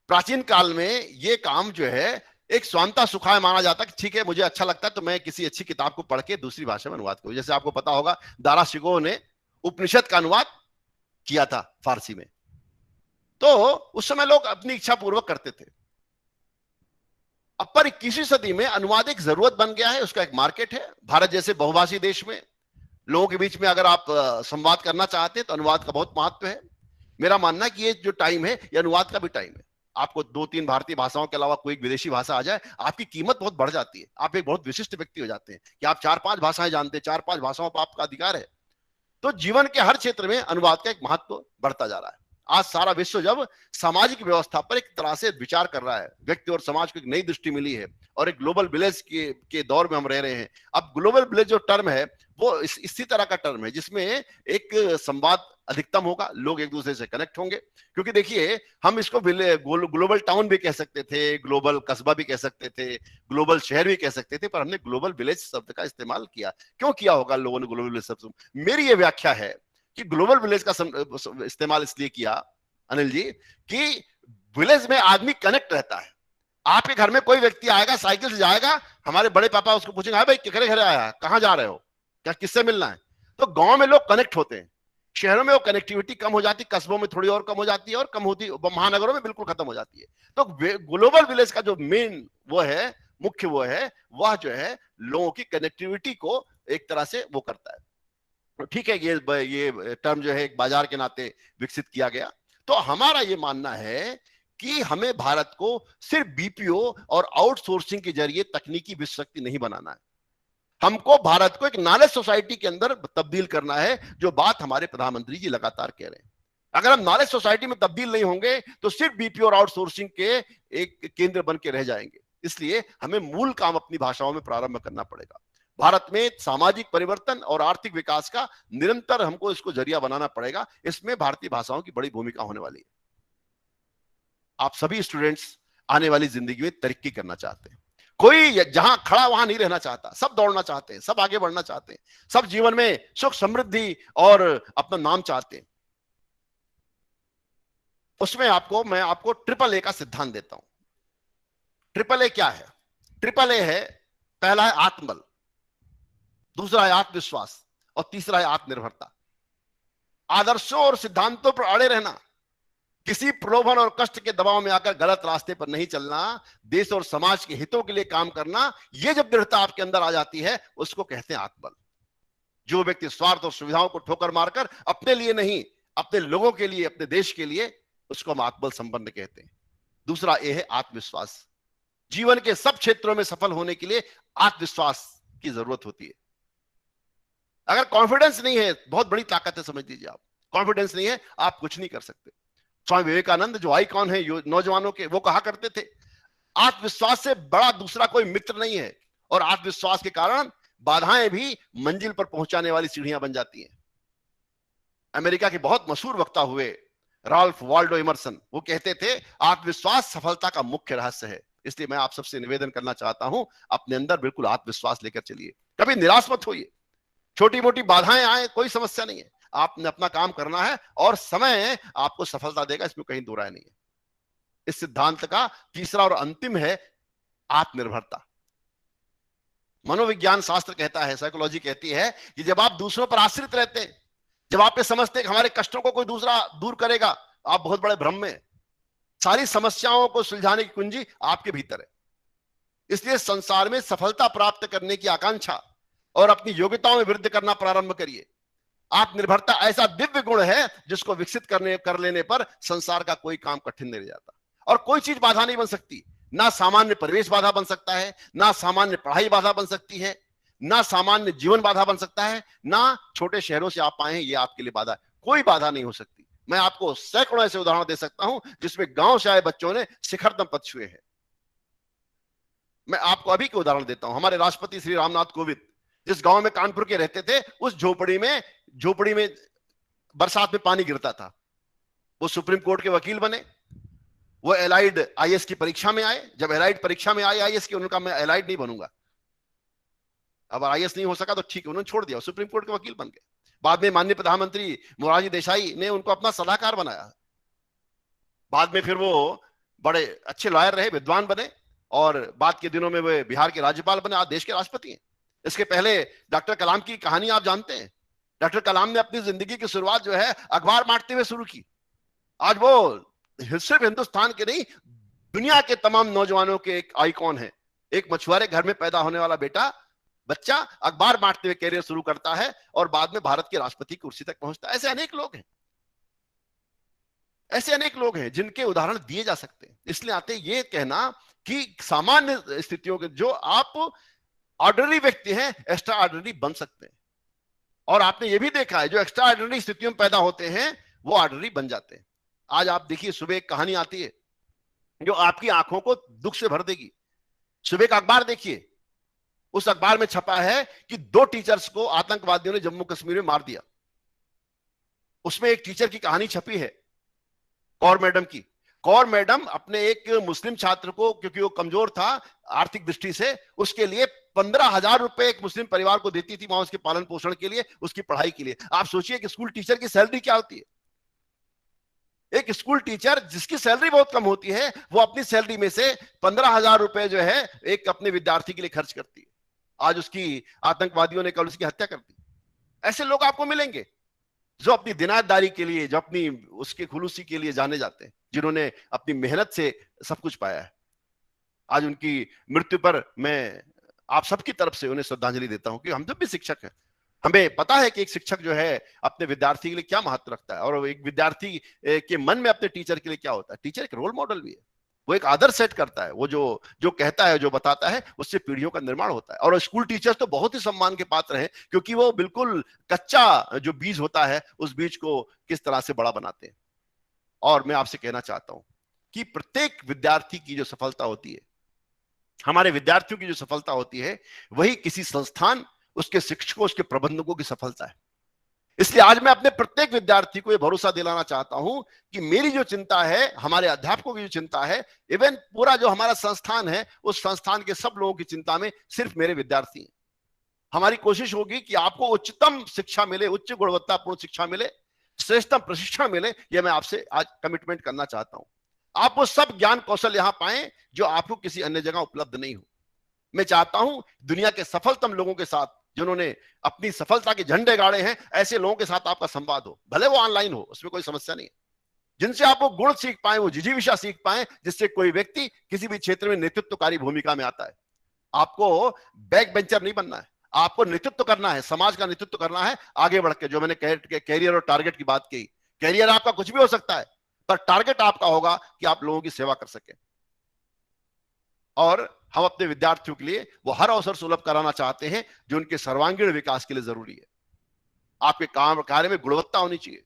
प्राचीन काल में ये काम जो है एक स्वांता सुखाय माना जाता कि ठीक है, मुझे अच्छा लगता है तो मैं किसी अच्छी किताब को पढ़ के दूसरी भाषा में अनुवाद करूं। जैसे आपको पता होगा, दारा शिकोह ने उपनिषद का अनुवाद किया था फारसी में, तो उस समय लोग अपनी इच्छा पूर्वक करते थे। अब पर 21वीं सदी में अनुवाद एक जरूरत बन गया है, उसका एक मार्केट है। भारत जैसे बहुभाषी देश में लोगों के बीच में अगर आप संवाद करना चाहते हैं तो अनुवाद का बहुत महत्व है। मेरा मानना है कि ये जो टाइम है ये अनुवाद का भी टाइम है। आपको 2-3 भारतीय भाषाओं के अलावा कोई विदेशी भाषा आ जाए, आपकी कीमत बहुत बढ़ जाती है, आप एक बहुत विशिष्ट व्यक्ति हो जाते हैं कि आप 4-5 भाषाएं जानते हैं, 4-5 भाषाओं पर आपका अधिकार है। तो जीवन के हर क्षेत्र में अनुवाद का एक महत्व बढ़ता जा रहा है। आज सारा विश्व जब सामाजिक व्यवस्था पर एक तरह से विचार कर रहा है, व्यक्ति और समाज को एक नई दृष्टि मिली है और एक ग्लोबल विलेज के दौर में हम रह रहे हैं। अब ग्लोबल विलेज जो टर्म है वो इसी तरह का टर्म है जिसमें एक संवाद अधिकतम होगा, लोग एक दूसरे से कनेक्ट होंगे। क्योंकि देखिए, हम इसको ग्लोबल टाउन भी कह सकते थे, ग्लोबल कस्बा भी कह सकते थे, ग्लोबल शहर भी कह सकते थे, पर हमने ग्लोबल विलेज शब्द का इस्तेमाल किया। क्यों किया होगा लोगों ने ग्लोबल विलेज शब्द? मेरी ये व्याख्या है कि ग्लोबल विलेज का इस्तेमाल इसलिए किया अनिल जी कि विलेज में आदमी कनेक्ट रहता है। आपके घर में कोई व्यक्ति आएगा, साइकिल से जाएगा, हमारे बड़े पापा उसको पूछेंगे, हाँ भाई किकरे घरे आया, कहां जा रहे हो, क्या किससे मिलना है? तो गांव में लोग कनेक्ट होते हैं, शहरों में वो कनेक्टिविटी कम हो जाती, कस्बों में थोड़ी और कम हो जाती है, और कम होती महानगरों में बिल्कुल खत्म हो जाती है। तो ग्लोबल विलेज का जो मेन वो है, मुख्य वो है, वह जो है लोगों की कनेक्टिविटी को एक तरह से वो करता है। ठीक है, ये टर्म जो है एक बाजार के नाते विकसित किया गया। तो हमारा ये मानना है कि हमें भारत को सिर्फ बीपीओ और आउटसोर्सिंग के जरिए तकनीकी विश्व शक्ति नहीं बनाना है, हमको भारत को एक नॉलेज सोसाइटी के अंदर तब्दील करना है, जो बात हमारे प्रधानमंत्री जी लगातार कह रहे हैं। अगर हम नॉलेज सोसाइटी में तब्दील नहीं होंगे तो सिर्फ बीपीओ और आउटसोर्सिंग के एक केंद्र बन के रह जाएंगे। इसलिए हमें मूल काम अपनी भाषाओं में प्रारंभ करना पड़ेगा। भारत में सामाजिक परिवर्तन और आर्थिक विकास का निरंतर हमको इसको जरिया बनाना पड़ेगा। इसमें भारतीय भाषाओं की बड़ी भूमिका होने वाली है। आप सभी स्टूडेंट्स आने वाली जिंदगी में तरक्की करना चाहते हैं, कोई जहां खड़ा वहां नहीं रहना चाहता, सब दौड़ना चाहते हैं, सब आगे बढ़ना चाहते हैं, सब जीवन में सुख समृद्धि और अपना नाम चाहते हैं। उसमें मैं आपको AAA का सिद्धांत देता हूं। AAA क्या है? AAA है, पहला है आत्मबल, दूसरा है आत्मविश्वास, और तीसरा है आत्मनिर्भरता। आदर्शों और सिद्धांतों पर अड़े रहना, किसी प्रलोभन और कष्ट के दबाव में आकर गलत रास्ते पर नहीं चलना, देश और समाज के हितों के लिए काम करना, यह जब दृढ़ता आपके अंदर आ जाती है उसको कहते हैं आत्मबल। जो व्यक्ति स्वार्थ और सुविधाओं को ठोकर मारकर अपने लिए नहीं, अपने लोगों के लिए, अपने देश के लिए, उसको हम आत्मबल संपन्न कहते हैं। दूसरा ए है आत्मविश्वास। जीवन के सब क्षेत्रों में सफल होने के लिए आत्मविश्वास की जरूरत होती है। अगर कॉन्फिडेंस नहीं है, बहुत बड़ी ताकत है, समझ लीजिए आप, कॉन्फिडेंस नहीं है आप कुछ नहीं कर सकते। स्वामी विवेकानंद जो आइकॉन है नौजवानों के, वो कहा करते थे, आत्मविश्वास से बड़ा दूसरा कोई मित्र नहीं है, और आत्मविश्वास के कारण बाधाएं भी मंजिल पर पहुंचाने वाली सीढ़ियां बन जाती हैं। अमेरिका के बहुत मशहूर वक्ता हुए राल्फ वाल्डो इमर्सन, वो कहते थे आत्मविश्वास सफलता का मुख्य रहस्य है। इसलिए मैं आप सबसे निवेदन करना चाहता हूं, अपने अंदर बिल्कुल आत्मविश्वास लेकर चलिए, कभी निराश मत होइए। छोटी मोटी बाधाएं आए कोई समस्या नहीं है, आपने अपना काम करना है और समय आपको सफलता देगा, इसमें कहीं दो राय नहीं है। इस सिद्धांत का तीसरा और अंतिम है आत्मनिर्भरता। मनोविज्ञान शास्त्र कहता है, साइकोलॉजी कहती है कि जब आप दूसरों पर आश्रित रहते हैं, जब आप ये समझते हैं कि हमारे कष्टों को कोई दूसरा दूर करेगा, आप बहुत बड़े भ्रम में। सारी समस्याओं को सुलझाने की कुंजी आपके भीतर है। इसलिए संसार में सफलता प्राप्त करने की आकांक्षा और अपनी योग्यताओं में वृद्धि करना प्रारंभ करिए। आत्मनिर्भरता ऐसा दिव्य गुण है जिसको विकसित कर लेने पर संसार का कोई काम कठिन नहीं रह जाता, और कोई चीज बाधा नहीं बन सकती। ना सामान्य परिवेश बाधा बन सकता है, ना सामान्य पढ़ाई बाधा बन सकती है, ना सामान्य जीवन बाधा बन सकता है, ना छोटे शहरों से आप आए हैं ये आपके लिए बाधा है। कोई बाधा नहीं हो सकती। मैं आपको सैकड़ों ऐसे उदाहरण दे सकता हूं जिसमें गांव से आए बच्चों ने शिखरतम पद छुए हैं। मैं आपको अभी के उदाहरण देता हूं। हमारे राष्ट्रपति श्री रामनाथ कोविंद जिस गांव में कानपुर के रहते थे, उस झोपड़ी में बरसात में पानी गिरता था। वो सुप्रीम कोर्ट के वकील बने, वो एलाइड आईएएस की परीक्षा में आए। जब एलाइड परीक्षा में आए आईएएस की, उन्होंने मैं एलाइड नहीं बनूंगा। अब आईएएस नहीं हो सका तो ठीक है, उन्होंने छोड़ दिया, सुप्रीम कोर्ट के वकील बन गए। बाद में माननीय प्रधानमंत्री मोरारजी देसाई ने उनको अपना सलाहकार बनाया। बाद में फिर वो बड़े अच्छे लॉयर रहे, विद्वान बने और बाद के दिनों में वे बिहार के राज्यपाल बने, आज देश के राष्ट्रपति हैं। इसके पहले डॉक्टर कलाम की कहानी आप जानते हैं। डॉक्टर कलाम ने अपनी जिंदगी की शुरुआत जो है अखबार बांटते हुए शुरू की। आज वो सिर्फ हिंदुस्तान के नहीं, दुनिया के तमाम नौजवानों के एक आइकॉन है। एक मछुआरे घर में पैदा होने वाला बच्चा अखबार बांटते हुए कैरियर शुरू करता है और बाद में भारत के राष्ट्रपति की कुर्सी तक पहुंचता है। ऐसे अनेक लोग हैं, ऐसे अनेक लोग हैं जिनके उदाहरण दिए जा सकते हैं। इसलिए आते ये कहना कि सामान्य स्थितियों के जो आप ऑर्डिनरी व्यक्ति हैं एक्स्ट्रा ऑर्डिनरी बन सकते हैं, और आपने ये भी देखा है जो एक्स्ट्रा ऑर्डिनरी स्थितियों में पैदा होते हैं वो ऑर्डिनरी बन जाते हैं। आज आप देखिए, सुबह एक कहानी आती है जो आपकी आंखों को दुख से भर देगी। सुबह का अखबार देखिए, उस अखबार में छपा है कि 2 टीचर्स को आतंकवादियों ने जम्मू कश्मीर में मार दिया। उसमें एक टीचर की कहानी छपी है, कौर मैडम की। कौर मैडम अपने एक मुस्लिम छात्र को, क्योंकि वो कमजोर था आर्थिक दृष्टि से, उसके लिए 15,000 रुपए एक मुस्लिम परिवार को देती थी वहां उसके पालन पोषण के लिए, उसकी पढ़ाई के लिए। आप सोचिए कि स्कूल टीचर की सैलरी क्या होती है। एक स्कूल टीचर जिसकी सैलरी बहुत कम होती है वो अपनी सैलरी में से 15,000 रुपए जो है एक अपने विद्यार्थी के लिए खर्च करती है। आज उसकी आतंकवादियों ने कल उसकी हत्या कर दी। ऐसे लोग आपको मिलेंगे जो अपनी दिनारदारी के लिए, जो अपनी उसके खुलूसी के लिए जाने जाते हैं, जिन्होंने अपनी मेहनत से सब कुछ पाया है। आज उनकी मृत्यु पर मैं आप सबकी तरफ से उन्हें श्रद्धांजलि देता हूं कि हम जब भी शिक्षक हैं, हमें पता है कि एक शिक्षक जो है अपने विद्यार्थी के लिए क्या महत्व रखता है, और एक विद्यार्थी के मन में अपने टीचर के लिए क्या होता है। टीचर एक रोल मॉडल भी है, वो एक आदर्श सेट करता है। वो जो कहता है, जो बताता है, उससे पीढ़ियों का निर्माण होता है। और स्कूल टीचर्स तो बहुत ही सम्मान के पात्र हैं, क्योंकि वो बिल्कुल कच्चा जो बीज होता है उस बीज को किस तरह से बड़ा बनाते हैं। और मैं आपसे कहना चाहता हूं कि प्रत्येक विद्यार्थी की जो सफलता होती है, हमारे विद्यार्थियों की जो सफलता होती है, वही किसी संस्थान, उसके शिक्षकों, उसके प्रबंधकों की सफलता है। इसलिए आज मैं अपने प्रत्येक विद्यार्थी को यह भरोसा दिलाना चाहता हूं कि मेरी जो चिंता है, हमारे अध्यापकों की जो चिंता है, इवन पूरा जो हमारा संस्थान है, उस संस्थान के सब लोगों की चिंता में सिर्फ मेरे विद्यार्थी हैं। हमारी कोशिश होगी कि आपको उच्चतम शिक्षा मिले, उच्च गुणवत्तापूर्ण शिक्षा मिले, श्रेष्ठतम प्रशिक्षण मिले। यह मैं आपसे आज कमिटमेंट करना चाहता हूं। आप वो सब ज्ञान कौशल यहां पाएं जो आपको किसी अन्य जगह उपलब्ध नहीं हो। मैं चाहता हूं दुनिया के सफलतम लोगों के साथ, जिन्होंने अपनी सफलता के झंडे गाड़े हैं, ऐसे लोगों के साथ आपका संवाद हो, भले वो ऑनलाइन हो, उसमें कोई समस्या नहीं है। जिनसे आप वो गुण सीख पाए, वो जिजीविषा सीख पाए, जिससे कोई व्यक्ति किसी भी क्षेत्र में नेतृत्वकारी भूमिका में आता है। आपको बैक बेंचर नहीं बनना है, आपको नेतृत्व करना है, समाज का नेतृत्व करना है आगे बढ़ के। जो मैंने कैरियर और टारगेट की बात की, कैरियर आपका कुछ भी हो सकता है, पर टारगेट आपका होगा कि आप लोगों की सेवा कर सके। और हम अपने विद्यार्थियों के लिए वो हर अवसर सुलभ कराना चाहते हैं जो उनके सर्वांगीण विकास के लिए जरूरी है। आपके काम कार्य में गुणवत्ता होनी चाहिए,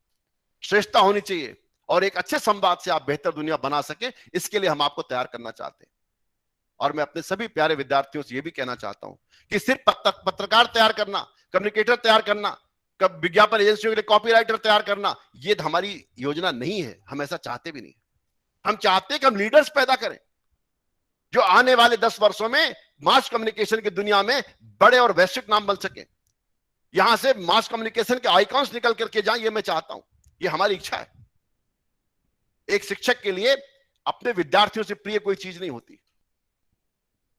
श्रेष्ठता होनी चाहिए, और एक अच्छे संवाद से आप बेहतर दुनिया बना सके, इसके लिए हम आपको तैयार करना चाहते हैं। और मैं अपने सभी प्यारे विद्यार्थियों से यह भी कहना चाहता हूं कि सिर्फ पत्रकार तैयार करना, कम्युनिकेटर तैयार करना, विज्ञापन एजेंसियों के लिए कॉपीराइटर तैयार करना, ये हमारी योजना नहीं है। हम ऐसा चाहते भी नहीं। हम चाहते हैं कि हम लीडर्स पैदा करें जो आने वाले 10 वर्षों में मास कम्युनिकेशन की दुनिया में बड़े और वैश्विक नाम बन सके। यहां से मास कम्युनिकेशन के आइकॉन्स निकल करके जाएं, ये मैं चाहता हूं, ये हमारी इच्छा है। एक शिक्षक के लिए अपने विद्यार्थियों से प्रिय कोई चीज नहीं होती।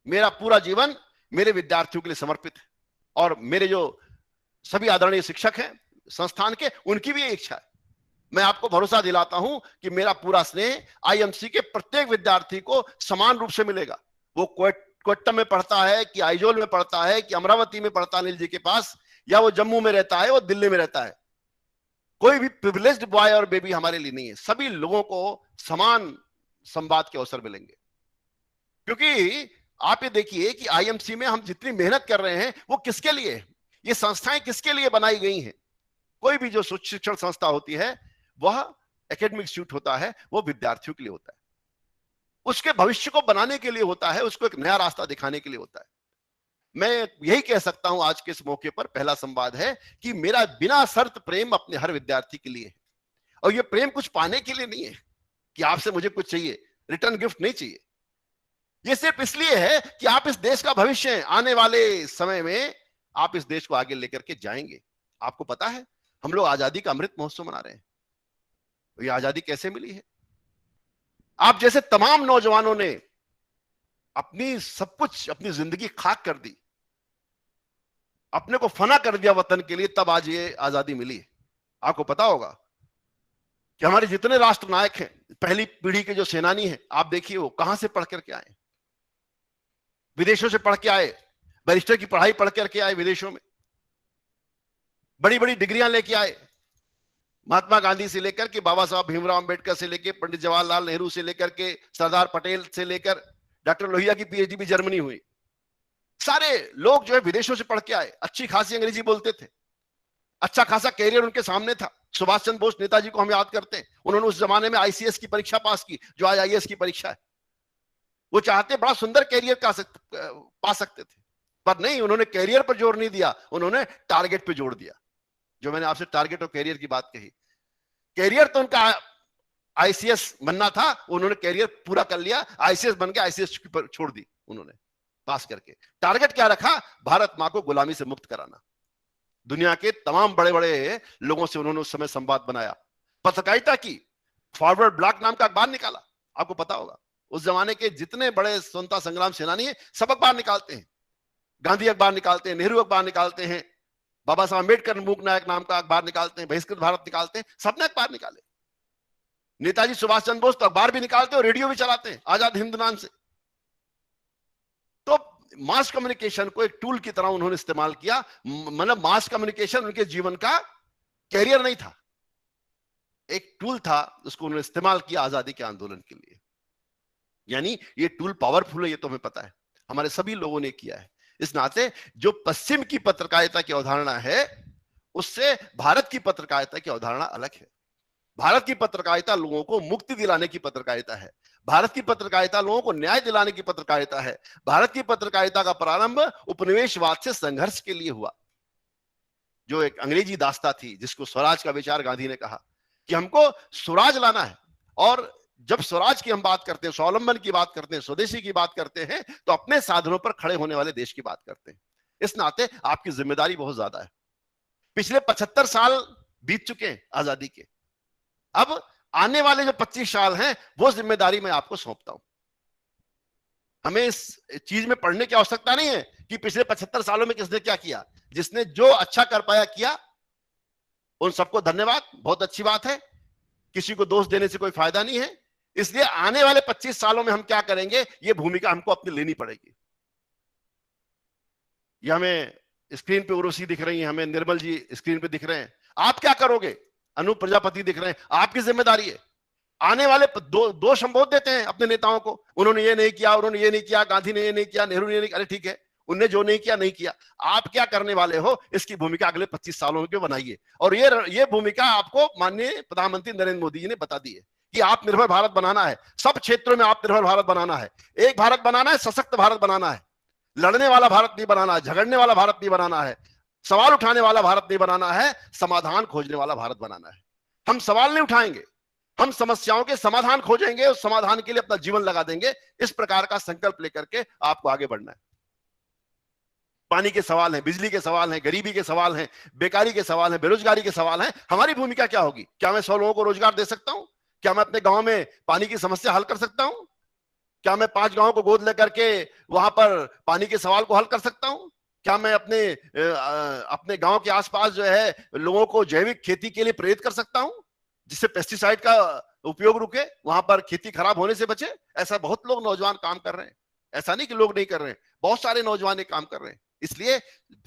मेरा पूरा जीवन मेरे विद्यार्थियों के लिए समर्पित है, और मेरे जो सभी आदरणीय शिक्षक हैं संस्थान के, उनकी भी ये इच्छा है। मैं आपको भरोसा दिलाता हूं कि मेरा पूरा स्नेह आईएमसी के प्रत्येक विद्यार्थी को समान रूप से मिलेगा। वो क्वेट्टा में पढ़ता है कि आइजोल में पढ़ता है कि अमरावती में पढ़ता है अनिल जी के पास, या वो जम्मू में रहता है, वो दिल्ली में रहता है। कोई भी प्रिविलेज्ड बॉय और बेबी हमारे लिए नहीं है। सभी लोगों को समान संवाद के अवसर मिलेंगे। क्योंकि आप ये देखिए कि आईएमसी में हम जितनी मेहनत कर रहे हैं वो किसके लिए है, ये संस्थाएं किसके लिए बनाई गई हैं। कोई भी जो शिक्षण संस्था होती है, वह एकेडमिक इंस्टीट्यूट होता है, वो विद्यार्थियों के लिए होता है, उसके भविष्य को बनाने के लिए होता है, उसको एक नया रास्ता दिखाने के लिए होता है। मैं यही कह सकता हूं आज के इस मौके पर, पहला संवाद है कि मेरा बिना शर्त प्रेम अपने हर विद्यार्थी के लिए है। और ये प्रेम कुछ पाने के लिए नहीं है कि आपसे मुझे कुछ चाहिए, रिटर्न गिफ्ट नहीं चाहिए। ये सिर्फ इसलिए है कि आप इस देश का भविष्य हैं। आने वाले समय में आप इस देश को आगे लेकर के जाएंगे। आपको पता है हम लोग आजादी का अमृत महोत्सव मना रहे हैं। ये आजादी कैसे मिली है? आप जैसे तमाम नौजवानों ने अपनी सब कुछ, अपनी जिंदगी खाक कर दी, अपने को फना कर दिया वतन के लिए, तब आज ये आजादी मिली। आपको पता होगा कि हमारे जितने राष्ट्र नायक हैं, पहली पीढ़ी के जो सेनानी हैं, आप देखिए वो कहां से पढ़ करके आए, विदेशों से पढ़ के आए, बैरिस्टर की पढ़ाई पढ़ करके आए विदेशों में, बड़ी बड़ी डिग्रियां लेके आए, महात्मा गांधी से लेकर के बाबा साहब भीमराव अंबेडकर से लेकर पंडित जवाहरलाल नेहरू से लेकर के सरदार पटेल से लेकर डॉक्टर लोहिया की पीएचडी भी जर्मनी हुई। सारे लोग जो है विदेशों से पढ़ के आए, अच्छी खासी अंग्रेजी बोलते थे, अच्छा खासा कैरियर उनके सामने था। सुभाष चंद्र बोस नेताजी को हम याद करते हैं, उन्होंने उस जमाने में आईसीएस की परीक्षा पास की, जो आज आईएएस की परीक्षा है। वो चाहते बड़ा सुंदर कैरियर पा सकते थे, पर नहीं, उन्होंने कैरियर पर जोर नहीं दिया, उन्होंने टारगेट पे जोर दिया। जो मैंने आपसे टारगेट और कैरियर की बात कही, कैरियर तो उनका आईसीएस बनना था, उन्होंने कैरियर पूरा कर लिया, आईसीएस बन के आईसीएस छोड़ दी उन्होंने पास करके। टारगेट क्या रखा? भारत मां को गुलामी से मुक्त कराना। दुनिया के तमाम बड़े बड़े लोगों से उन्होंने उस समय संवाद बनाया, पत्रकारिता की, फॉरवर्ड ब्लॉक नाम का अखबार निकाला। आपको पता होगा उस जमाने के जितने बड़े स्वतंत्रता संग्राम सेनानी हैं, सब अखबार निकालते हैं। गांधी अखबार निकालते हैं, नेहरू अखबार निकालते हैं, बाबा साहब अम्बेडकर मूक नायक नाम का अखबार निकालते हैं, बहिष्कृत भारत निकालते हैं, सबने अखबार निकाले। नेताजी सुभाष चंद्र बोस तो अखबार भी निकालते हैं और रेडियो भी चलाते हैं, आजाद हिंद नाम से। तो मास कम्युनिकेशन को एक टूल की तरह उन्होंने इस्तेमाल किया। मतलब मास कम्युनिकेशन उनके जीवन का कैरियर नहीं था, एक टूल था, उसको उन्होंने इस्तेमाल किया आजादी के आंदोलन के लिए। यानी ये टूल पावरफुल है, ये तो हमें पता है, हमारे सभी लोगों ने किया है। इस नाते जो पश्चिम की पत्रकारिता की अवधारणा है, उससे भारत की पत्रकारिता की अवधारणा अलग है। भारत की पत्रकारिता लोगों को मुक्ति दिलाने की पत्रकारिता है, भारत की पत्रकारिता लोगों को न्याय दिलाने की पत्रकारिता है। भारत की पत्रकारिता का प्रारंभ उपनिवेशवाद से संघर्ष के लिए हुआ। जो एक अंग्रेजी दास्ता थी, जिसको स्वराज का विचार गांधी ने कहा कि हमको स्वराज लाना है, और जब स्वराज की हम बात करते हैं, स्वावलंबन की बात करते हैं, स्वदेशी की बात करते हैं, तो अपने साधनों पर खड़े होने वाले देश की बात करते हैं। इस नाते आपकी जिम्मेदारी बहुत ज्यादा है। पिछले 75 साल बीत चुके हैं आजादी के, अब आने वाले जो 25 साल हैं, वो जिम्मेदारी मैं आपको सौंपता हूं। हमें इस चीज में पढ़ने की आवश्यकता नहीं है कि पिछले 75 सालों में किसने क्या किया। जिसने जो अच्छा कर पाया किया, उन सबको धन्यवाद, बहुत अच्छी बात है, किसी को दोष देने से कोई फायदा नहीं है। इसलिए आने वाले 25 सालों में हम क्या करेंगे, ये भूमिका हमको अपनी लेनी पड़ेगी। ये हमें स्क्रीन पे उर्वशी दिख रही है, हमें निर्मल जी स्क्रीन पे दिख रहे हैं। आप क्या करोगे? अनूप प्रजापति दिख रहे हैं, आपकी जिम्मेदारी है। आने वाले दो संबोध देते हैं अपने नेताओं को, उन्होंने ये नहीं किया, उन्होंने ये नहीं किया, गांधी ने ये नहीं किया, नेहरू ने ये नहीं किया। अरे ठीक है, उनने जो नहीं किया नहीं किया, आप क्या करने वाले हो, इसकी भूमिका अगले 25 सालों में बनाइए। और ये भूमिका आपको माननीय प्रधानमंत्री नरेंद्र मोदी जी ने बता दी है कि आत्मनिर्भर भारत बनाना है, सब क्षेत्रों में आत्मनिर्भर भारत बनाना है, एक भारत बनाना है, सशक्त भारत बनाना है, लड़ने वाला भारत नहीं बनाना है, झगड़ने वाला भारत नहीं बनाना है, सवाल उठाने वाला भारत नहीं बनाना है, समाधान खोजने वाला भारत बनाना है। हम सवाल नहीं उठाएंगे, हम समस्याओं के समाधान खोजेंगे, उस समाधान के लिए अपना जीवन लगा देंगे। इस प्रकार का संकल्प लेकर के आपको आगे बढ़ना है। पानी के सवाल हैं, बिजली के सवाल हैं, गरीबी के सवाल हैं, बेकारी के सवाल हैं, बेरोजगारी के सवाल हैं। हमारी भूमिका क्या होगी? क्या मैं 100 लोगों को रोजगार दे सकता हूं? क्या मैं अपने गांव में पानी की समस्या हल कर सकता हूं? क्या मैं 5 गांवों को गोद लेकर के वहां पर पानी के सवाल को हल कर सकता हूं? क्या मैं अपने गांव के आसपास जो है लोगों को जैविक खेती के लिए प्रेरित कर सकता हूं, जिससे पेस्टिसाइड का उपयोग रुके, वहां पर खेती खराब होने से बचे? ऐसा बहुत लोग नौजवान काम कर रहे हैं, ऐसा नहीं कि लोग नहीं कर रहे हैं, बहुत सारे नौजवान ये काम कर रहे हैं। इसलिए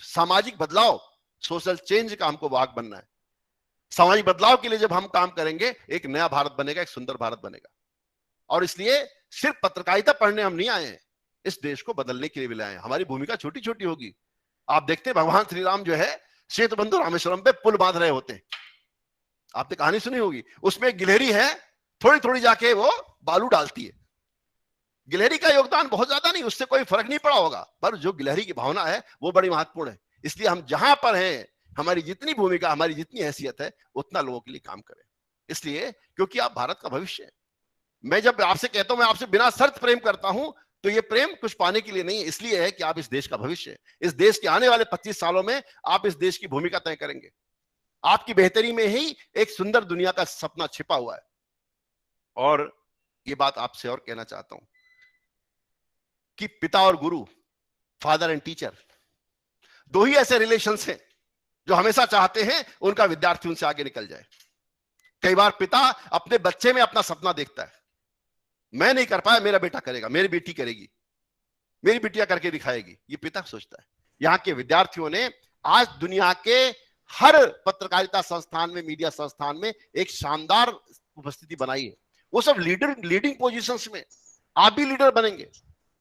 सामाजिक बदलाव, सोशल चेंज का हमको भाग बनना है। सामाजिक बदलाव के लिए जब हम काम करेंगे, एक नया भारत बनेगा, एक सुंदर भारत बनेगा। और इसलिए सिर्फ पत्रकारिता पढ़ने हम नहीं आए हैं, इस देश को बदलने के लिए भी लाए हैं। हमारी भूमिका छोटी छोटी होगी। आप देखते हैं भगवान श्री राम जो है सेतुबंधु रामेश्वरम पे पुल बांध रहे होते हैं, आपने कहानी सुनी होगी। उसमें गिलहरी है, थोड़ी थोड़ी जाके वो बालू डालती है। गिलहरी का योगदान बहुत ज्यादा नहीं, उससे कोई फर्क नहीं पड़ा होगा, पर जो गिलहरी की भावना है वो बड़ी महत्वपूर्ण है। इसलिए हम जहां पर हैं, हमारी जितनी भूमिका, हमारी जितनी हैसियत है, उतना लोगों के लिए काम करें। इसलिए क्योंकि आप भारत का भविष्य है। मैं जब आपसे कहता हूं, मैं आपसे बिना शर्त प्रेम करता हूं, तो ये प्रेम कुछ पाने के लिए नहीं है, इसलिए है कि आप इस देश का भविष्य है। इस देश के आने वाले 25 सालों में आप इस देश की भूमिका तय करेंगे। आपकी बेहतरी में ही एक सुंदर दुनिया का सपना छिपा हुआ है। और ये बात आपसे और कहना चाहता हूं कि पिता और गुरु, फादर एंड टीचर, दो ही ऐसे रिलेशंस हैं जो हमेशा चाहते हैं उनका विद्यार्थी उनसे आगे निकल जाए। कई बार पिता अपने बच्चे में अपना सपना देखता है, मैं नहीं कर पाया, मेरा बेटा करेगा, मेरी बेटी करेगी, मेरी बिटिया करके दिखाएगी, ये पिता सोचता है। यहां के विद्यार्थियों ने आज दुनिया के हर पत्रकारिता संस्थान में, मीडिया संस्थान में एक शानदार उपस्थिति बनाई है। वो सब लीडिंग पोजीशंस में, आप भी लीडर बनेंगे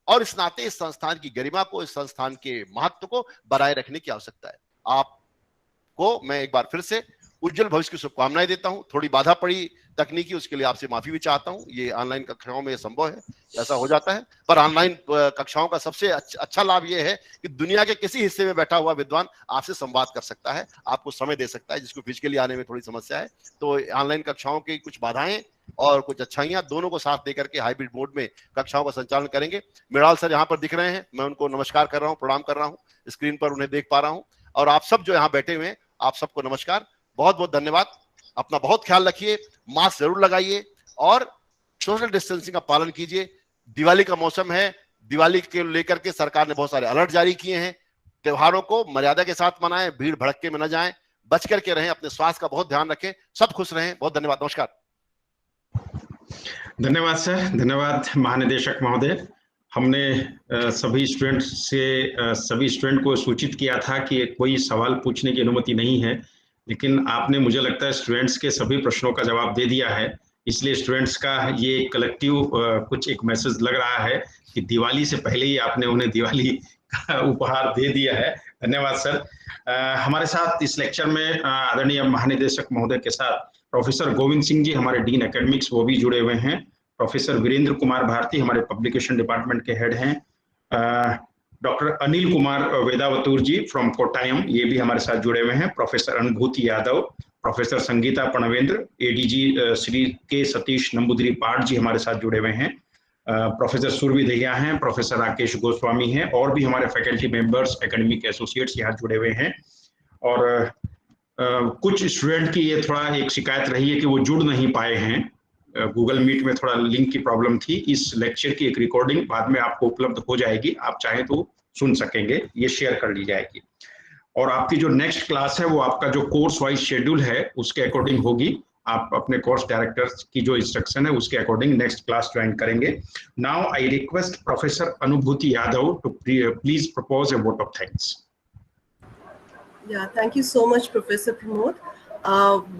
और इस नाते इस संस्थान की गरिमा को, इस संस्थान के महत्व को बनाए रखने की आवश्यकता है। आपको मैं एक बार फिर से उज्जवल भविष्य की शुभकामनाएं देता हूं। थोड़ी बाधा पड़ी तकनीकी, उसके लिए आपसे माफी भी चाहता हूं। ये ऑनलाइन कक्षाओं में संभव है, ऐसा हो जाता है, पर ऑनलाइन कक्षाओं का सबसे अच्छा लाभ यह है कि दुनिया के किसी हिस्से में बैठा हुआ विद्वान आपसे संवाद कर सकता है, आपको समय दे सकता है, जिसको फिजिकली आने में थोड़ी समस्या है। तो ऑनलाइन कक्षाओं की कुछ बाधाएं और कुछ अच्छाइयां दोनों को साथ देकर के हाइब्रिड मोड में कक्षाओं का संचालन करेंगे। मृणाल सर यहाँ पर दिख रहे हैं, मैं उनको नमस्कार कर रहा हूँ, प्रणाम कर रहा हूँ, स्क्रीन पर उन्हें देख पा रहा हूँ। और आप सब जो यहाँ बैठे हुए हैं, आप सबको नमस्कार, बहुत बहुत धन्यवाद। अपना बहुत ख्याल रखिए, मास्क जरूर लगाइए और सोशल डिस्टेंसिंग का पालन कीजिए। दिवाली का मौसम है, दिवाली के लेकर के सरकार ने बहुत सारे अलर्ट जारी किए हैं। त्योहारों को मर्यादा के साथ मनाएं, भीड़ भड़के में न जाएं, बच करके रहें, अपने स्वास्थ्य का बहुत ध्यान रखें। सब खुश रहें। बहुत धन्यवाद, नमस्कार। धन्यवाद सर, धन्यवाद महानिदेशक महोदय। हमने सभी स्टूडेंट को सूचित किया था कि कोई सवाल पूछने की अनुमति नहीं है, लेकिन आपने, मुझे लगता है, स्टूडेंट्स के सभी प्रश्नों का जवाब दे दिया है। इसलिए स्टूडेंट्स का ये कलेक्टिव कुछ एक मैसेज लग रहा है कि दिवाली से पहले ही आपने उन्हें दिवाली का उपहार दे दिया है। धन्यवाद सर। हमारे साथ इस लेक्चर में आदरणीय महानिदेशक महोदय के साथ प्रोफेसर गोविंद सिंह जी, हमारे डीन एकेडमिक्स, वो भी जुड़े हुए हैं। प्रोफेसर वीरेंद्र कुमार भारती हमारे पब्लिकेशन डिपार्टमेंट के हेड हैं। डॉक्टर अनिल कुमार वेदावतूर जी फ्रॉम कोटायम, ये भी हमारे साथ जुड़े हुए हैं। Professor Anubhuti Yadav, professor Sangeeta Panvendra, ADG Shri K Satish Namboodiri पाठ जी हमारे साथ जुड़े हुए हैं। प्रोफेसर सुरभि दहिया हैं, प्रोफेसर राकेश गोस्वामी हैं, और भी हमारे फैकल्टी मेंबर्स, एकेडमिक एसोसिएट्स यहाँ जुड़े हुए हैं। और कुछ स्टूडेंट की ये थोड़ा एक शिकायत रही है कि वो जुड़ नहीं पाए हैं, गूगल मीट में थोड़ा लिंक की प्रॉब्लम थी। इस लेक्चर की एक रिकॉर्डिंग बाद में आपको उपलब्ध हो जाएगी, आप चाहें तो सुन सकेंगे, ये शेयर कर ली जाएगी। और आपकी जो नेक्स्ट क्लास है वो आपका जो कोर्स वाइज शेड्यूल है उसके अकॉर्डिंग होगी। आप अपने कोर्स डायरेक्टर्स की जो इंस्ट्रक्शन है उसके अकॉर्डिंग नेक्स्ट क्लास ज्वाइन करेंगे। Now I request professor Anubhuti Yadav to please propose a vote of thanks. Yeah, thank you so much, Professor Pramod.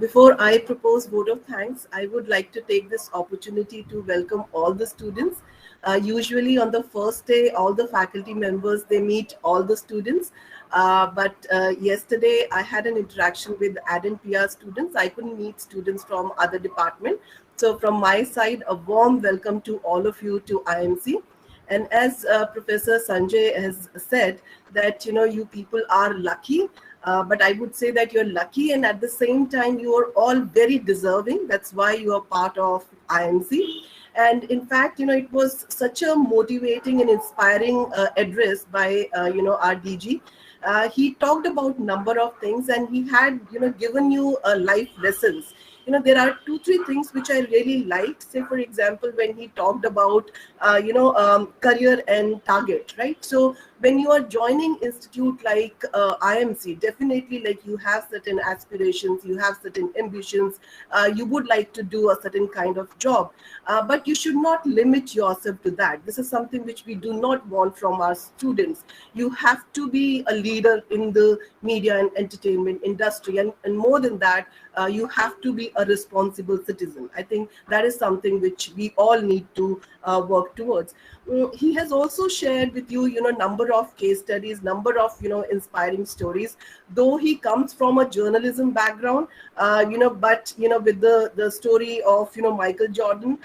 Before I propose vote of thanks, I would like to take this opportunity to welcome all the students. Usually on the first day, all the faculty members, they meet all the students. But yesterday I had an interaction with ADN PR students. I couldn't meet students from other department. So from my side, a warm welcome to all of you to IMC. And as Professor Sanjay has said that, you people are lucky. But I would say that you're lucky, and at the same time, you are all very deserving. That's why you are part of IMC. And in fact, it was such a motivating and inspiring address by, our DG. He talked about number of things, and he had, given you life lessons. There are 2-3 things which I really liked. Say, for example, when he talked about, career and target, right? So when you are joining institute like IMC, definitely, like, you have certain aspirations, you have certain ambitions, you would like to do a certain kind of job, but you should not limit yourself to that. This is something which we do not want from our students. You have to be a leader in the media and entertainment industry, and more than that, you have to be a responsible citizen. I think that is something which we all need to work towards. He has also shared with you, number of case studies, number of, inspiring stories. Though he comes from a journalism background, but, with the story of, Michael Jordan,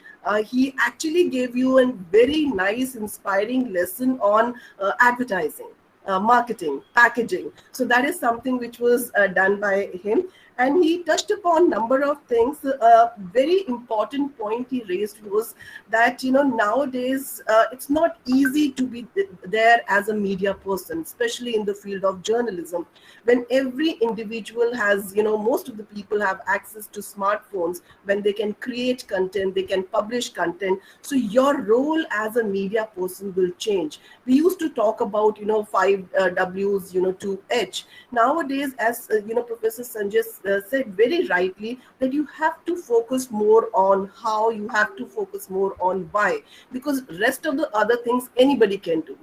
he actually gave you a very nice, inspiring lesson on advertising, marketing, packaging. So that is something which was done by him. And he touched upon number of things. A very important point he raised was that, nowadays it's not easy to be there as a media person, especially in the field of journalism, when every individual has, most of the people have access to smartphones, when they can create content, they can publish content. So your role as a media person will change. We used to talk about, 5 W's, to H. Nowadays, as Professor Sanjay said very rightly, that you have to focus more on how, you have to focus more on why, because rest of the other things anybody can do,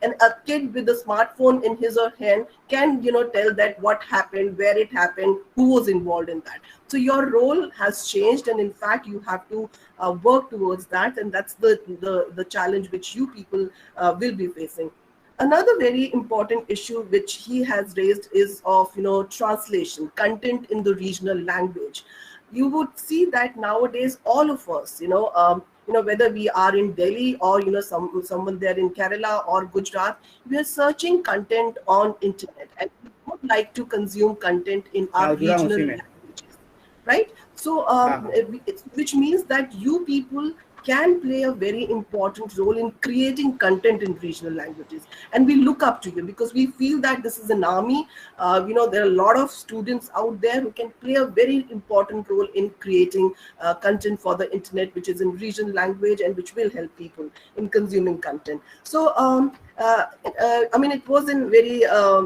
and a kid with a smartphone in his or hand can, tell that what happened, where it happened, who was involved in that. So your role has changed, and in fact you have to work towards that, and that's the challenge which you people will be facing. Another very important issue which he has raised is of, translation, content in the regional language. You would see that nowadays all of us, whether we are in Delhi or, someone there in Kerala or Gujarat, we are searching content on internet, and we would like to consume content in our regional languages, right? So, which means that you people can play a very important role in creating content in regional languages, and we look up to you because we feel that this is an army. There are a lot of students out there who can play a very important role in creating content for the internet, which is in regional language and which will help people in consuming content. So it was a very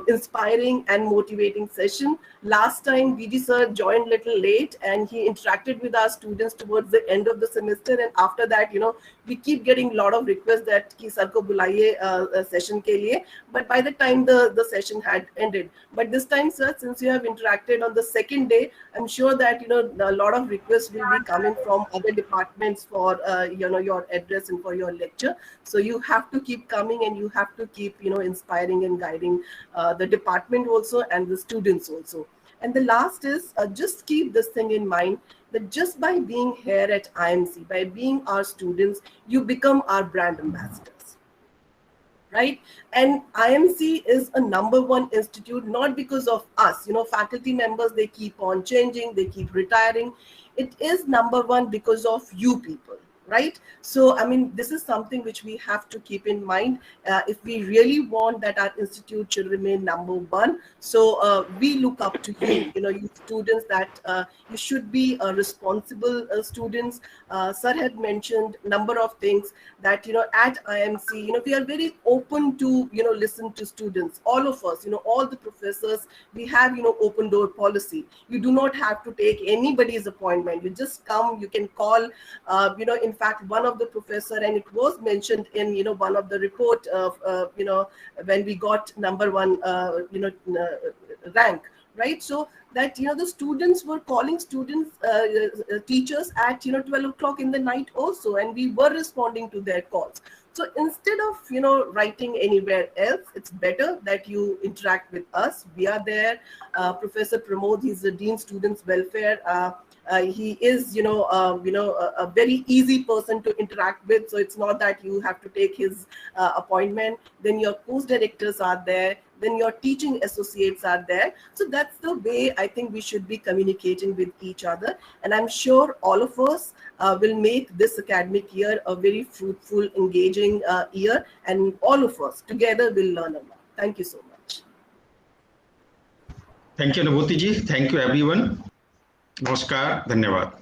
inspiring and motivating session. Last time VG sir joined little late, and he interacted with our students towards the end of the semester, and after that, we keep getting a lot of requests that ki sir ko bulaiye session ke liye, but by the time the session had ended. But this time, sir, since you have interacted on the second day, I'm sure that a lot of requests will be coming from other departments for your address and for your lecture. So you have to keep coming, and you have to keep inspiring and guiding the department also, and the students also. And the last is, just keep this thing in mind, that just by being here at IMC, by being our students, you become our brand ambassadors, right? And IMC is a #1 institute, not because of us. Faculty members, they keep on changing, they keep retiring. It is #1 because of you people, right? So, this is something which we have to keep in mind if we really want that our institute should remain #1. So we look up to you, you students, that you should be responsible students. Sir had mentioned number of things that, at IMC, we are very open to, listen to students. All of us, all the professors, we have, open door policy. You do not have to take anybody's appointment. You just come, you can call, in fact, one of the professor, and it was mentioned in, one of the report of, when we got #1, rank, right? So that, the students were calling teachers at, 12 o'clock in the night also, and we were responding to their calls. So instead of, writing anywhere else, it's better that you interact with us. We are there. Professor Pramod, he's the Dean Students Welfare. He is, a very easy person to interact with. So it's not that you have to take his appointment. Then your course directors are there. Then your teaching associates are there. So that's the way I think we should be communicating with each other. And I'm sure all of us will make this academic year a very fruitful, engaging year. And all of us together will learn a lot. Thank you so much. Thank you, Anubhuti ji. Thank you, everyone. Namaskar. Dhanyavad.